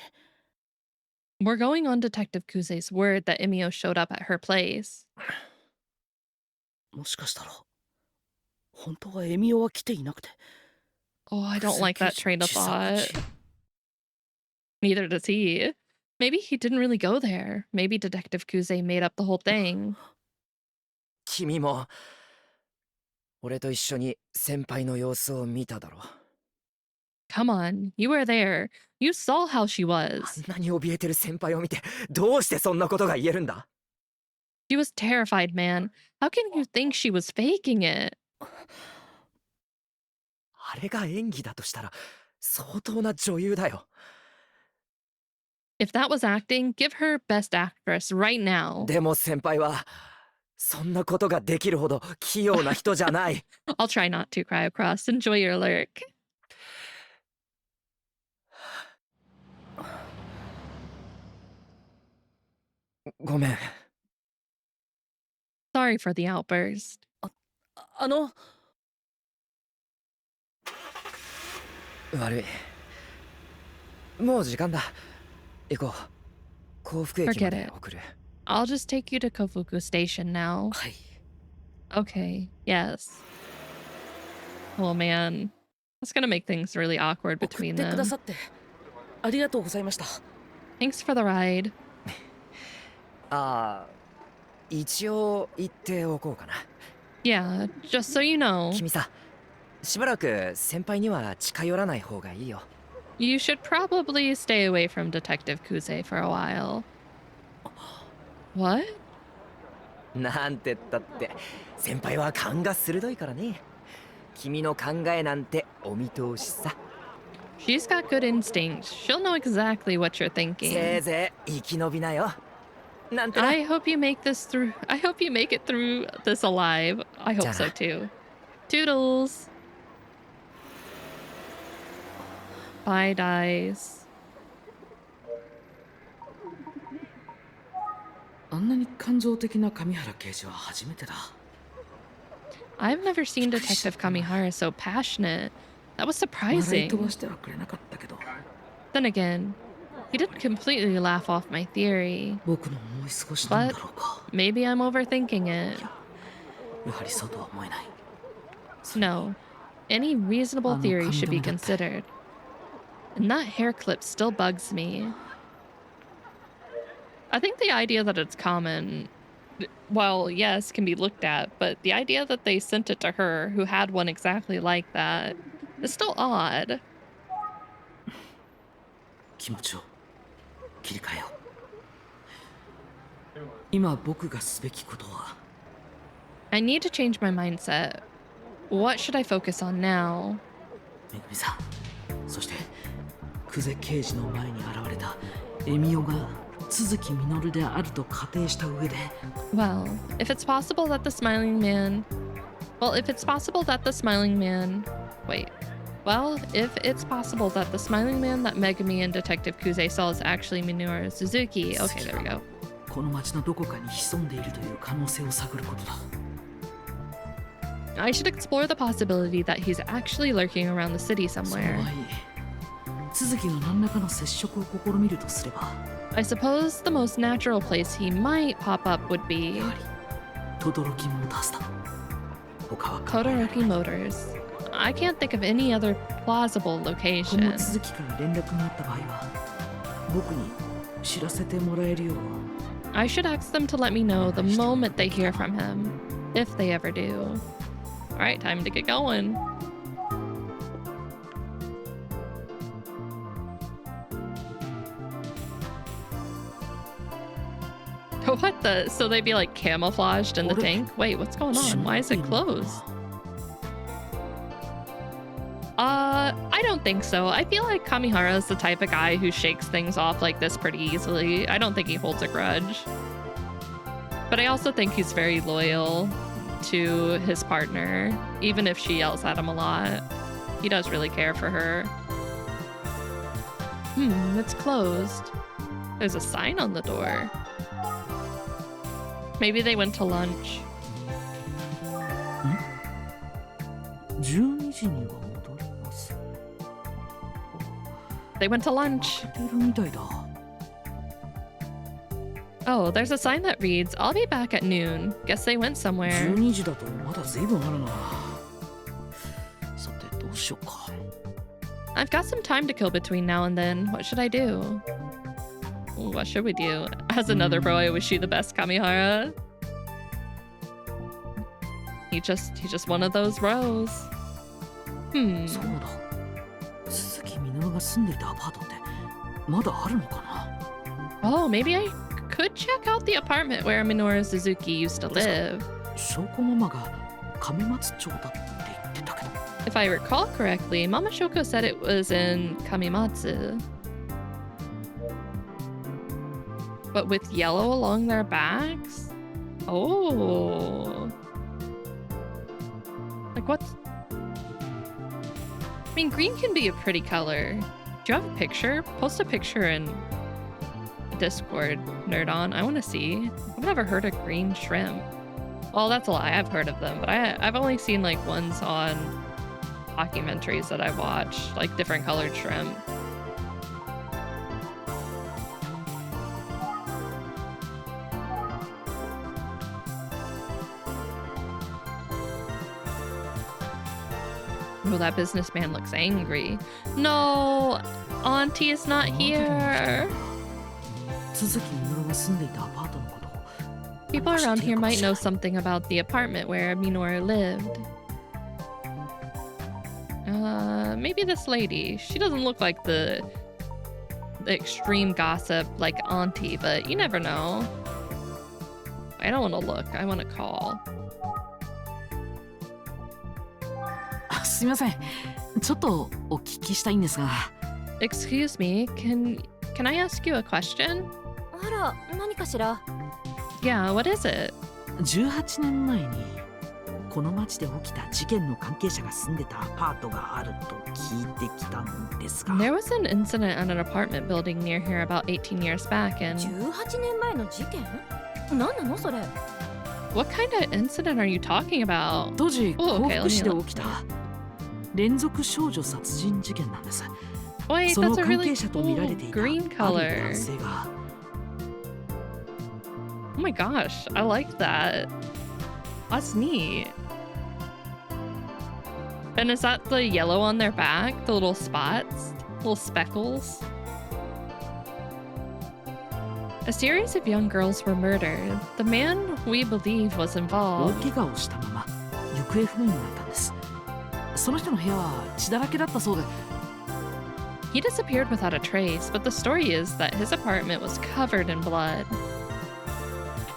We're going on Detective Kuze's word that Emio showed up at her place. もしかしたら本当はエミオは来ていなくて。 Oh, I don't like that train of thought. Neither does he. Maybe he didn't really go there. Maybe Detective Kuze made up the whole thing. 君も俺と一緒に先輩の様子を見ただろ Come on, you were there. You saw how she あ was. んなに怯えてる先輩を見てどうしてそんなことが言えるんだ She was terrified, man. How can you think she was faking it? あれが演技だとしたら相当な女優だよ If that was acting, give her Best Actress right now. でも先輩はそんなことができるほど器用な人じゃない I'll try not to cry across. Enjoy your lyric. ごめん Sorry for the outburst. あの悪いもう時間だ行こう幸福駅ま Forget で it. 送る I'll just take you to Kofuku Station now. はい。 Okay, yes. Oh man. That's gonna make things really awkward 送っ between てくだ them. さってありがとうございました。 Thanks for the ride. ああ一応言っておこうかな Yeah, just so you know. 君さしばらく先輩には近寄らない方がいいよ You should probably stay away from Detective Kuze for a while. What? なんてったって先輩は勘が鋭いからね。君の考えなんてお見通しさ。She's got good instincts. She'll know exactly what you're せい thinking. ぜい生き延びなよ。なんてな。 I hope you make this through. I hope you make it through this alive. I hope so too. Toodles. Bye, dies. あんなに感情的な上原刑事は初めてだ。 I've never seen Detective Kamihara so passionate. That was 笑い飛 surprising. ばしてはくれなかったけど、 Then again, he didn't completely laugh off my theory. 僕の思い過ごしなんだろうか。 Maybe I'm overthinking it. やはりそうとは思えない。 No. Any reasonable theory should be considered. And that hair clip still bugs me. I think the idea that it's common, well, yes, can be looked at, but the idea that they sent it to her, who had one exactly like that, is still odd. 気持ちを切り替えよう。今僕がすべきことは、 I need to change my mindset. What should I focus on now? めぐみさん、そして久世刑事の前に現れたエミオが都築実であると仮定した上で、 Well, if it's possible that the smiling man... Well, if it's possible that the smiling man... Wait. Well, if it's possible that the smiling man that Megumi and Detective Kuze saw is actually Minoru Suzuki... Okay, there we go. この街のどこかに潜んでいるという可能性を探ることだ。 I should explore the possibility that he's actually lurking around the city その somewhere. 前に都築の何らかの接触を試みるとすれば、 I suppose the most natural place he might pop up would be やはり轟モータースだ。他は考えられない。 Todoroki Motors. I can't think of any other plausible 今後 location. 都築から連絡があった場合は、僕に知らせてもらえるよう。 I should ask them to let me know the moment they hear from him, if they ever do. Alright, time to get going. What the? So they'd be like camouflaged in the tank? Wait, what's going on? Why is it closed? I don't think so. I feel like Kamihara is the type of guy who shakes things off like this pretty easily. I don't think he holds a grudge. But I also think he's very loyal to his partner, even if she yells at him a lot. He does really care for her. It's closed. There's a sign on the door. Maybe they went to lunch. 12時には戻ります。 They went to lunch. 出るみたいだ。 Oh, there's a sign that reads, I'll be back at noon. Guess they went somewhere. 12時だとまだ随分あるな。さてどうしようか。 I've got some time to kill between now and then. What should I do? What should we do? As another bro, I wish you the best, Kamihara. He's just one of those bros. そうだ。鈴木みのるが住んでいたアパートってまだあるのかな。 Oh, maybe I could check out the apartment where Minoru Suzuki used to live. 証拠ママが亀松町だって言ってたけど。 If I recall correctly, Mama Shoko said it was in Kamimatsu. But with yellow along their backs? Oh. Like what? I mean, green can be a pretty color. Do you have a picture? Post a picture in Discord, Nerd On. I want to see. I've never heard of green shrimp. Well, that's a lie. I've heard of them, but I've only seen like ones on documentaries that I've watched, like different colored shrimp. Oh, that businessman looks angry. No, Auntie is not here. 鈴木みのるが住んでいたアパートのことを。 People around here might know something about the apartment where Minoru lived. Maybe this lady. She doesn't look like the extreme gossip like auntie, but you never know. I don't want to look. I want to call. すみません。ちょっとお聞きしたいんですが。Excuse me, can I ask you a question? あら、何かしら。Yeah, what is it? 18年前にこの町で起きた事件の関係者が住んでたアパートがあると聞いてきたんですが。There was an incident at an apartment building near here about 18 years back and 18年前の事件？何なのそれ？ What kind of incident are you talking about? 当時、 Oh, 幸 okay, 福市で let me 起きた連続少女殺人事件なんです。 Wait, その that's a 関 really 係者と見られ cool ていた green ある color. 男性が。Oh my gosh, I like that. That's neat. And is that the yellow on their back? The little spots? Little speckles? A series of young girls were murdered. The man we believe was 大 involved. 怪我をしたまま行方不明になったんです。その人の部屋は血だらけだったそうで。 He disappeared without a trace, but the story is that his apartment was covered in blood.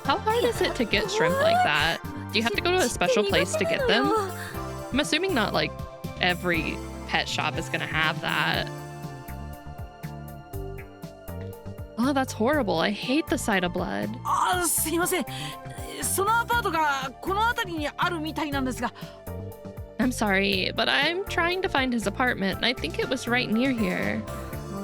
How hard is it to get shrimp like that? Do you have to go to a special place to get them? I'm assuming not like every pet shop is gonna have that. Oh, that's horrible. I hate the sight of blood. ああ、すいません。そのアパートがこの辺りにあるみたいなんですが。 I'm sorry, but I'm trying to find his apartment, and I think it was right near here.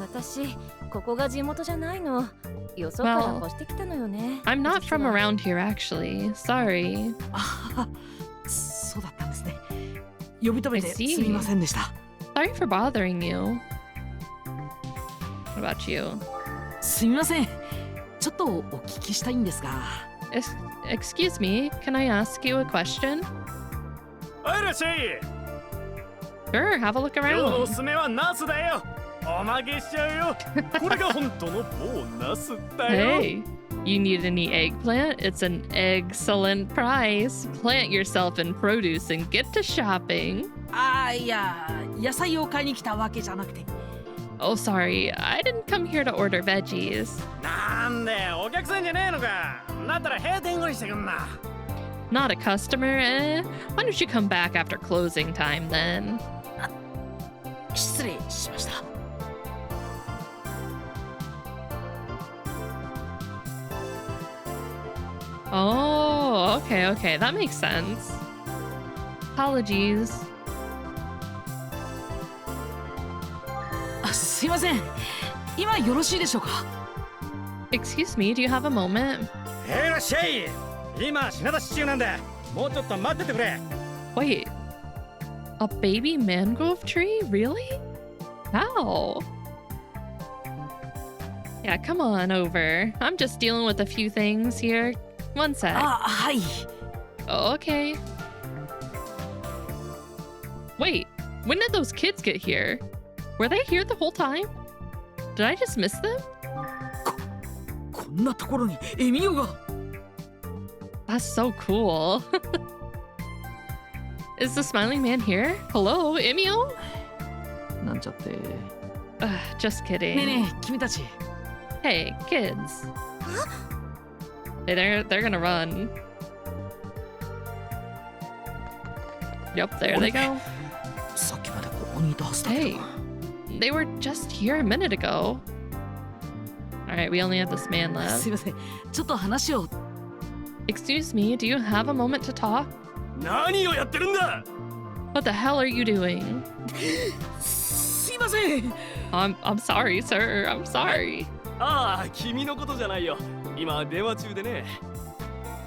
私、ここが地元じゃないの。よそから越してきたのよね。 I'm not from around here, actually. Sorry. ああ、そうだったんですね。呼び止めて I see. すみませんでした。 Sorry for bothering you. What about you? すみません。ちょっとお聞きしたいんですが。Excuse me, can I ask you a question? おいらっしゃい。 Sure, have a look 今日のお around. すすめはナスだよ。おまけしちゃうよ。これが本当の某ナスだよ。Hey, you need any eggplant? It's an excellent price. Plant yourself in produce and get to shopping. ああ、いや、野菜を買いに来たわけじゃなくて。 Oh, sorry, I didn't come here to order veggies. なんでお客さんじゃねえのか。だったら閉店後にしてくんな。 Not a customer, eh? Why don't you come back after closing time then? 失礼しました。 Oh, okay, that makes sense. Apologies. あ、すいません。今よろしいでしょうか。 Excuse me, do you have a moment? いらっしゃい。今品出し中なんだ。もうちょっと待っててくれ。 Wait, a baby mangrove tree? Really? How? Yeah, come on over. I'm just dealing with a few things here. One sec. あ、はい。 Okay. Wait, when did those kids get here? Were they here the whole time? Did I just miss them? こんなところにエミオが。 That's so cool. Is the smiling man here? Hello, Emio? なんちゃって。Just ねえ kidding. ねえ、君たち。 Hey, kids. Hey, they're gonna run. Yep, there they go. さっきまでここにいたはずだけ Hey, ど。 they were just here a minute ago. Alright, we only have this man す left. いません。ちょっと話を。 Excuse me, do you have a moment to talk? 何をやってるんだ。 What the hell are you doing? すいません。 I'm sorry, sir. I'm sorry. ああ、君のことじゃないよ。今電話中でね。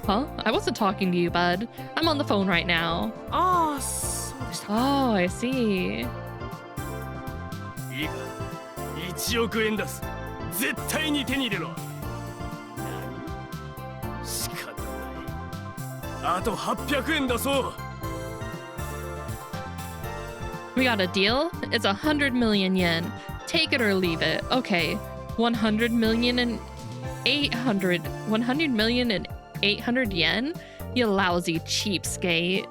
Huh? I wasn't talking to you, bud. I'm on the phone right now. ああ、そうでしたか。 Oh, I see. いいか、1億円出す。絶対に手に入れろ。何？仕方ない。あと800円出そう。 We got a deal. It's 100 million yen. Take it or leave it. Okay. 100 million and 800. 100 million and 800 yen? You lousy cheapskate.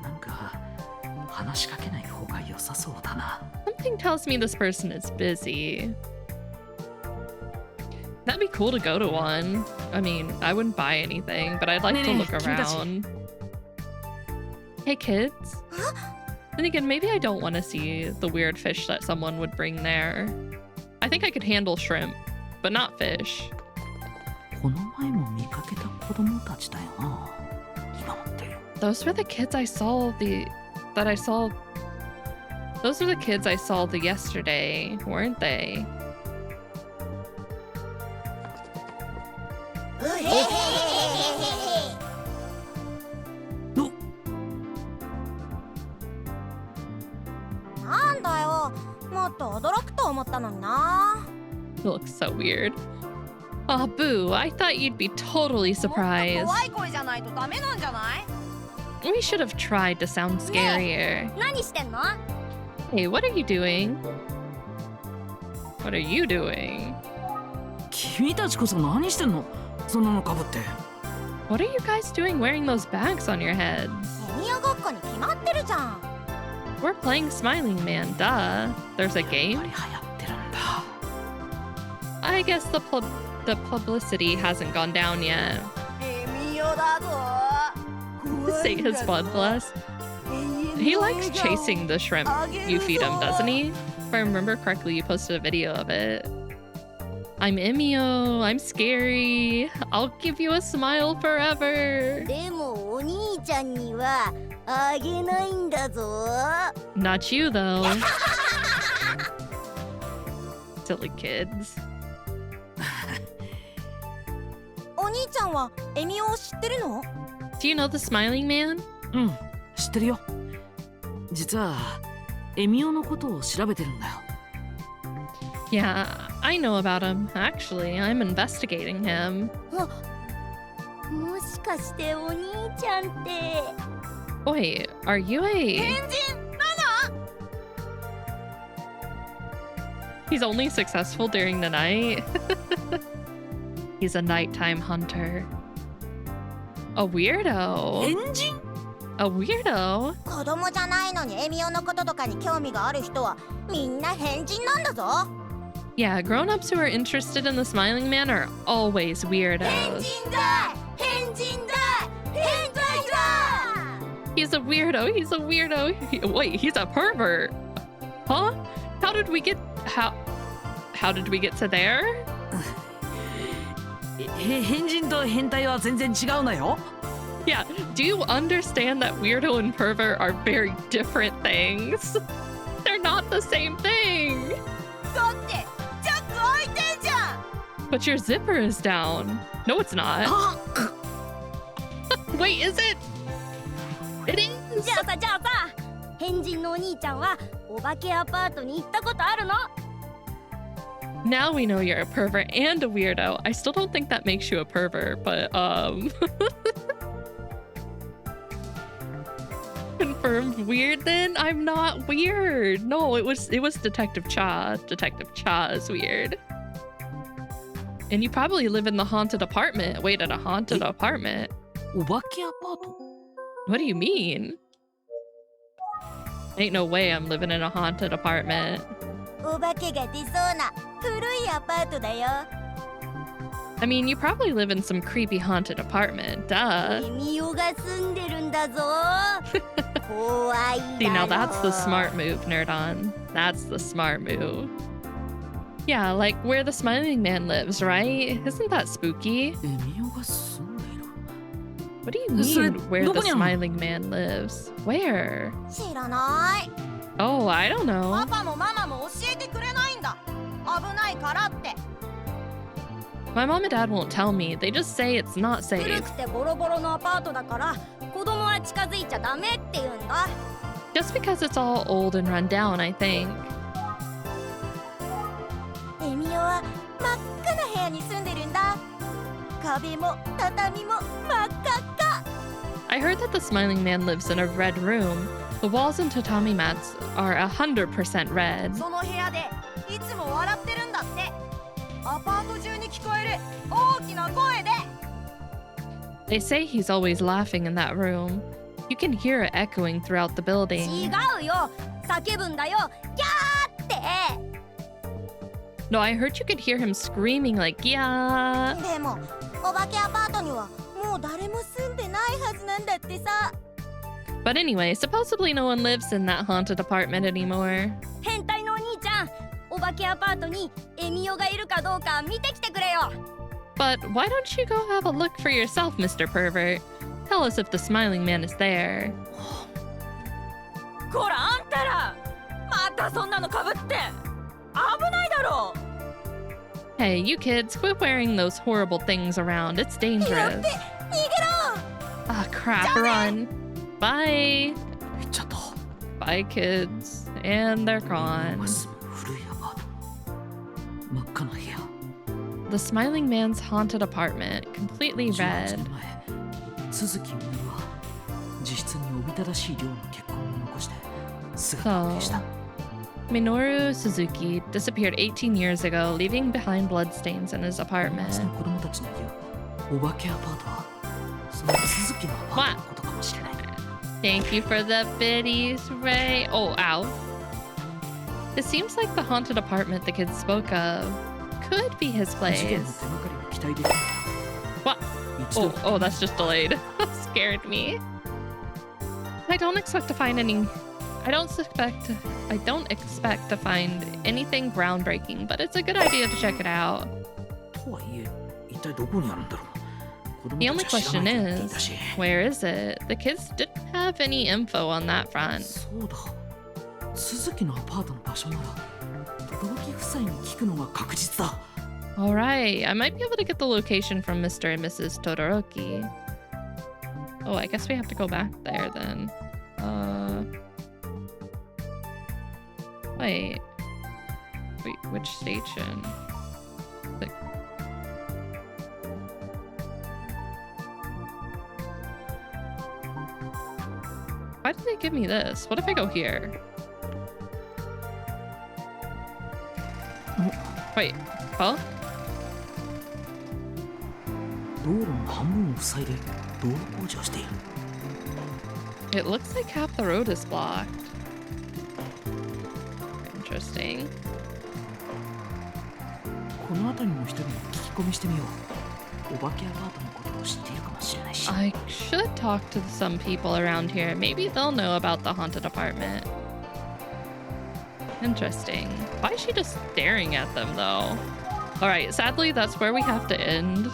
なんか話しかけない方がよさそうだな。 Something tells me this person is busy. That'd be cool to go to one. I mean, I wouldn't buy anything, but I'd like to look around. Hey, kids. Then again, maybe I don't want to see the weird fish that someone would bring there. I think I could handle shrimp, but not fish. この前も見かけた子供たちだよな。今もって。 Those were the kids I saw Those were the kids I saw yesterday, weren't they? It looks so weird. Oh, boo, I thought you'd be totally surprised. We should have tried to sound scarier. Hey, what are you doing? What are you doing? 君たちこそ何してんの？そんなのかぶって。 What are you guys doing wearing those bags on your heads? We're playing Smiling Man, duh. There's a game? I guess the publicity hasn't gone down yet. Say his blood bless. He likes chasing the shrimp you feed him, doesn't he? If I remember correctly, you posted a video of it. I'm Emio. I'm scary. I'll give you a smile forever. Not you, though. Silly kids. Do you know the Smiling Man? うん、知ってるよ。実はエミオのことを調べてるんだよ。 Yeah, I know about him. Actually, I'm investigating him. Wait, are you a... He's only successful during the night? He's a nighttime hunter. A weirdo. A weirdo? Yeah, grown-ups who are interested in the Smiling Man are always weirdos. He's a weirdo. He's a weirdo. Wait, he's a pervert. Huh? How did we get to there? 変人と変態は全然違うのよ。 Yeah, do you understand that weirdo and pervert are very different things? They're not the same thing. But your zipper is down. No, it's not. Wait, is it? It is. Now we know you're a pervert and a weirdo. I still don't think that makes you a pervert, but confirmed weird then? I'm not weird. No, it was Detective Cha. Detective Cha is weird. And you probably live in the haunted apartment. Wait, in a haunted apartment? What do you mean? Ain't no way I'm living in a haunted apartment. I mean, you probably live in some creepy haunted apartment, duh. See, now that's the smart move, Nerdon. That's the smart move. Yeah, like where the Smiling Man lives, right? Isn't that spooky? What do you mean, where the Smiling Man lives? Where? Oh, I don't know. My mom and dad won't tell me. They just say it's not safe. Just because it's all old and run down, I think. I heard that the Smiling Man lives in a red room. The walls and tatami mats are 100% red. They say he's always laughing in that room. You can hear it echoing throughout the building. 違うよ、叫ぶんだよ、ギャーって。 No, I heard you could hear him screaming like, yeah. でも、お化けアパートにはもう誰も住んでないはずなんだってさ。 But anyway, supposedly no one lives in that haunted apartment anymore. 変態のお兄ちゃん、お化けアパートにエミオがいるかどうか見てきてくれよ。 But why don't you go have a look for yourself, Mr. Pervert? Tell us if the smiling man is there. こらあんたら、またそんなのかぶって危ないだろう。 Hey, you kids, quit wearing those horrible things around. It's dangerous. 逃げろ。 Ah, crap, run. Bye. 行っちゃった。 Bye, kids. And they're gone. 古いアパート。真っ赤な部屋。 The smiling man's haunted apartment, completely 18 red. 年前、鈴木みのるは自室におびただしい量の血痕を残して姿を消した。 Minoru Suzuki disappeared 18 years ago, leaving behind bloodstains in his apartment. 夏の子供たちの言うお化けアパートはその鈴木のアパートのことかもしれない。 Thank you for the biddies, Ray. Oh, ow. It seems like the haunted apartment the kids spoke of could be his 事件 place. の手がかりが期待できる。 What? 一度 Oh, that's just delayed. That scared me. I don't expect to find anything groundbreaking, but it's a good idea to check it out. とはいえ、一体どこにあるんだろう。子供 The only たちは知ら question ないと言ってい is, たし。 where is it? The kids didn't have any info on that front. そうだ。鈴木のアパートの場所なら、轟夫妻に聞くのが確実だ。 Alright, I might be able to get the location from Mr. and Mrs. Todoroki. Oh, I guess we have to go back there then. Wait, which station? Like, why did they give me this? What if I go here? Wait, huh? 道路の半分を塞いで道路工事をしている。 It looks like half the road is blocked. Interesting. この辺りの人に聞き込みしてみよう。お化けアパートのことを知っているかもしれないし。 I should talk to some people around here. Maybe they'll know about the haunted apartment. Interesting. Why is she just staring at them though? Alright, sadly that's where we have to end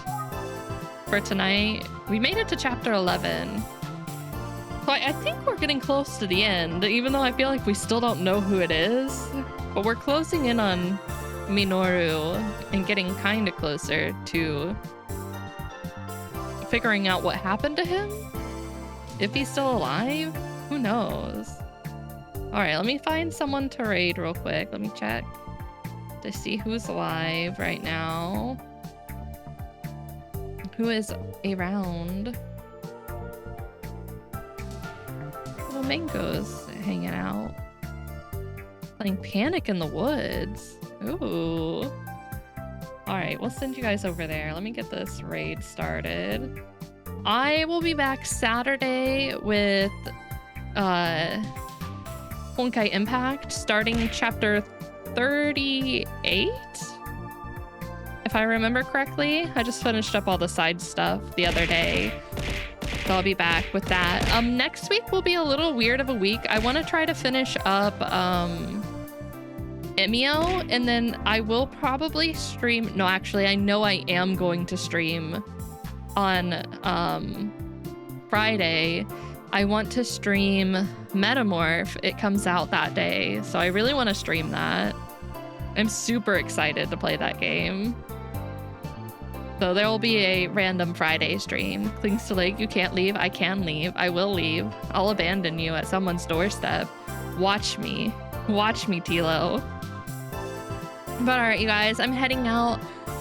for tonight. We made it to chapter 11. So I think we're getting close to the end, even though I feel like we still don't know who it is. But we're closing in on Minoru and getting kind of closer to figuring out what happened to him. If he's still alive, who knows? All right, let me find someone to raid real quick. Let me check to see who's alive right now. Who is around? Little Mango's hanging out. Playing Panic in the Woods. Ooh. All right, we'll send you guys over there. Let me get this raid started. I will be back Saturday with Honkai Impact, starting chapter 38, if I remember correctly. I just finished up all the side stuff the other day, so I'll be back with that. Next week will be a little weird of a week. I want to try to finish up Emio, and then I will probably stream. No, actually, I know I am going to stream on Friday. I want to stream Metamorph. It comes out that day, so I really want to stream that. I'm super excited to play that game. So there will be a random Friday stream. Clings to Lake, you can't leave. I can leave. I will leave. I'll abandon you at someone's doorstep. Watch me. Watch me, Tilo. But alright, you guys, I'm heading out.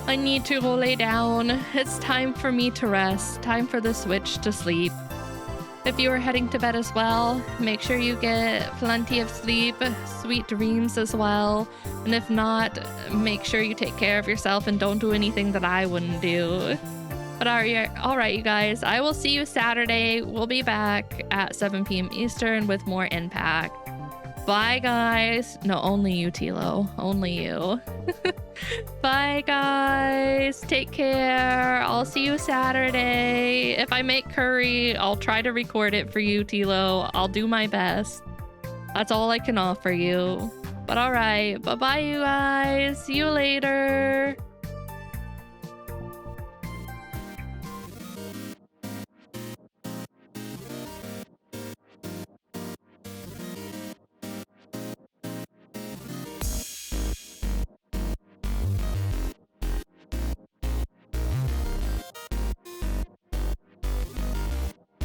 I need to go lay down. It's time for me to rest. Time for the Switch to sleep. If you are heading to bed as well, make sure you get plenty of sleep, sweet dreams as well. And if not, make sure you take care of yourself and don't do anything that I wouldn't do. But all right, you guys. I will see you Saturday. We'll be back at 7 p.m. Eastern with more Impact. Bye, guys. No, only you, Tilo. Only you. Bye, guys. Take care. I'll see you Saturday. If I make curry, I'll try to record it for you, Tilo. I'll do my best. That's all I can offer you. But all right. Bye-bye, you guys. See you later.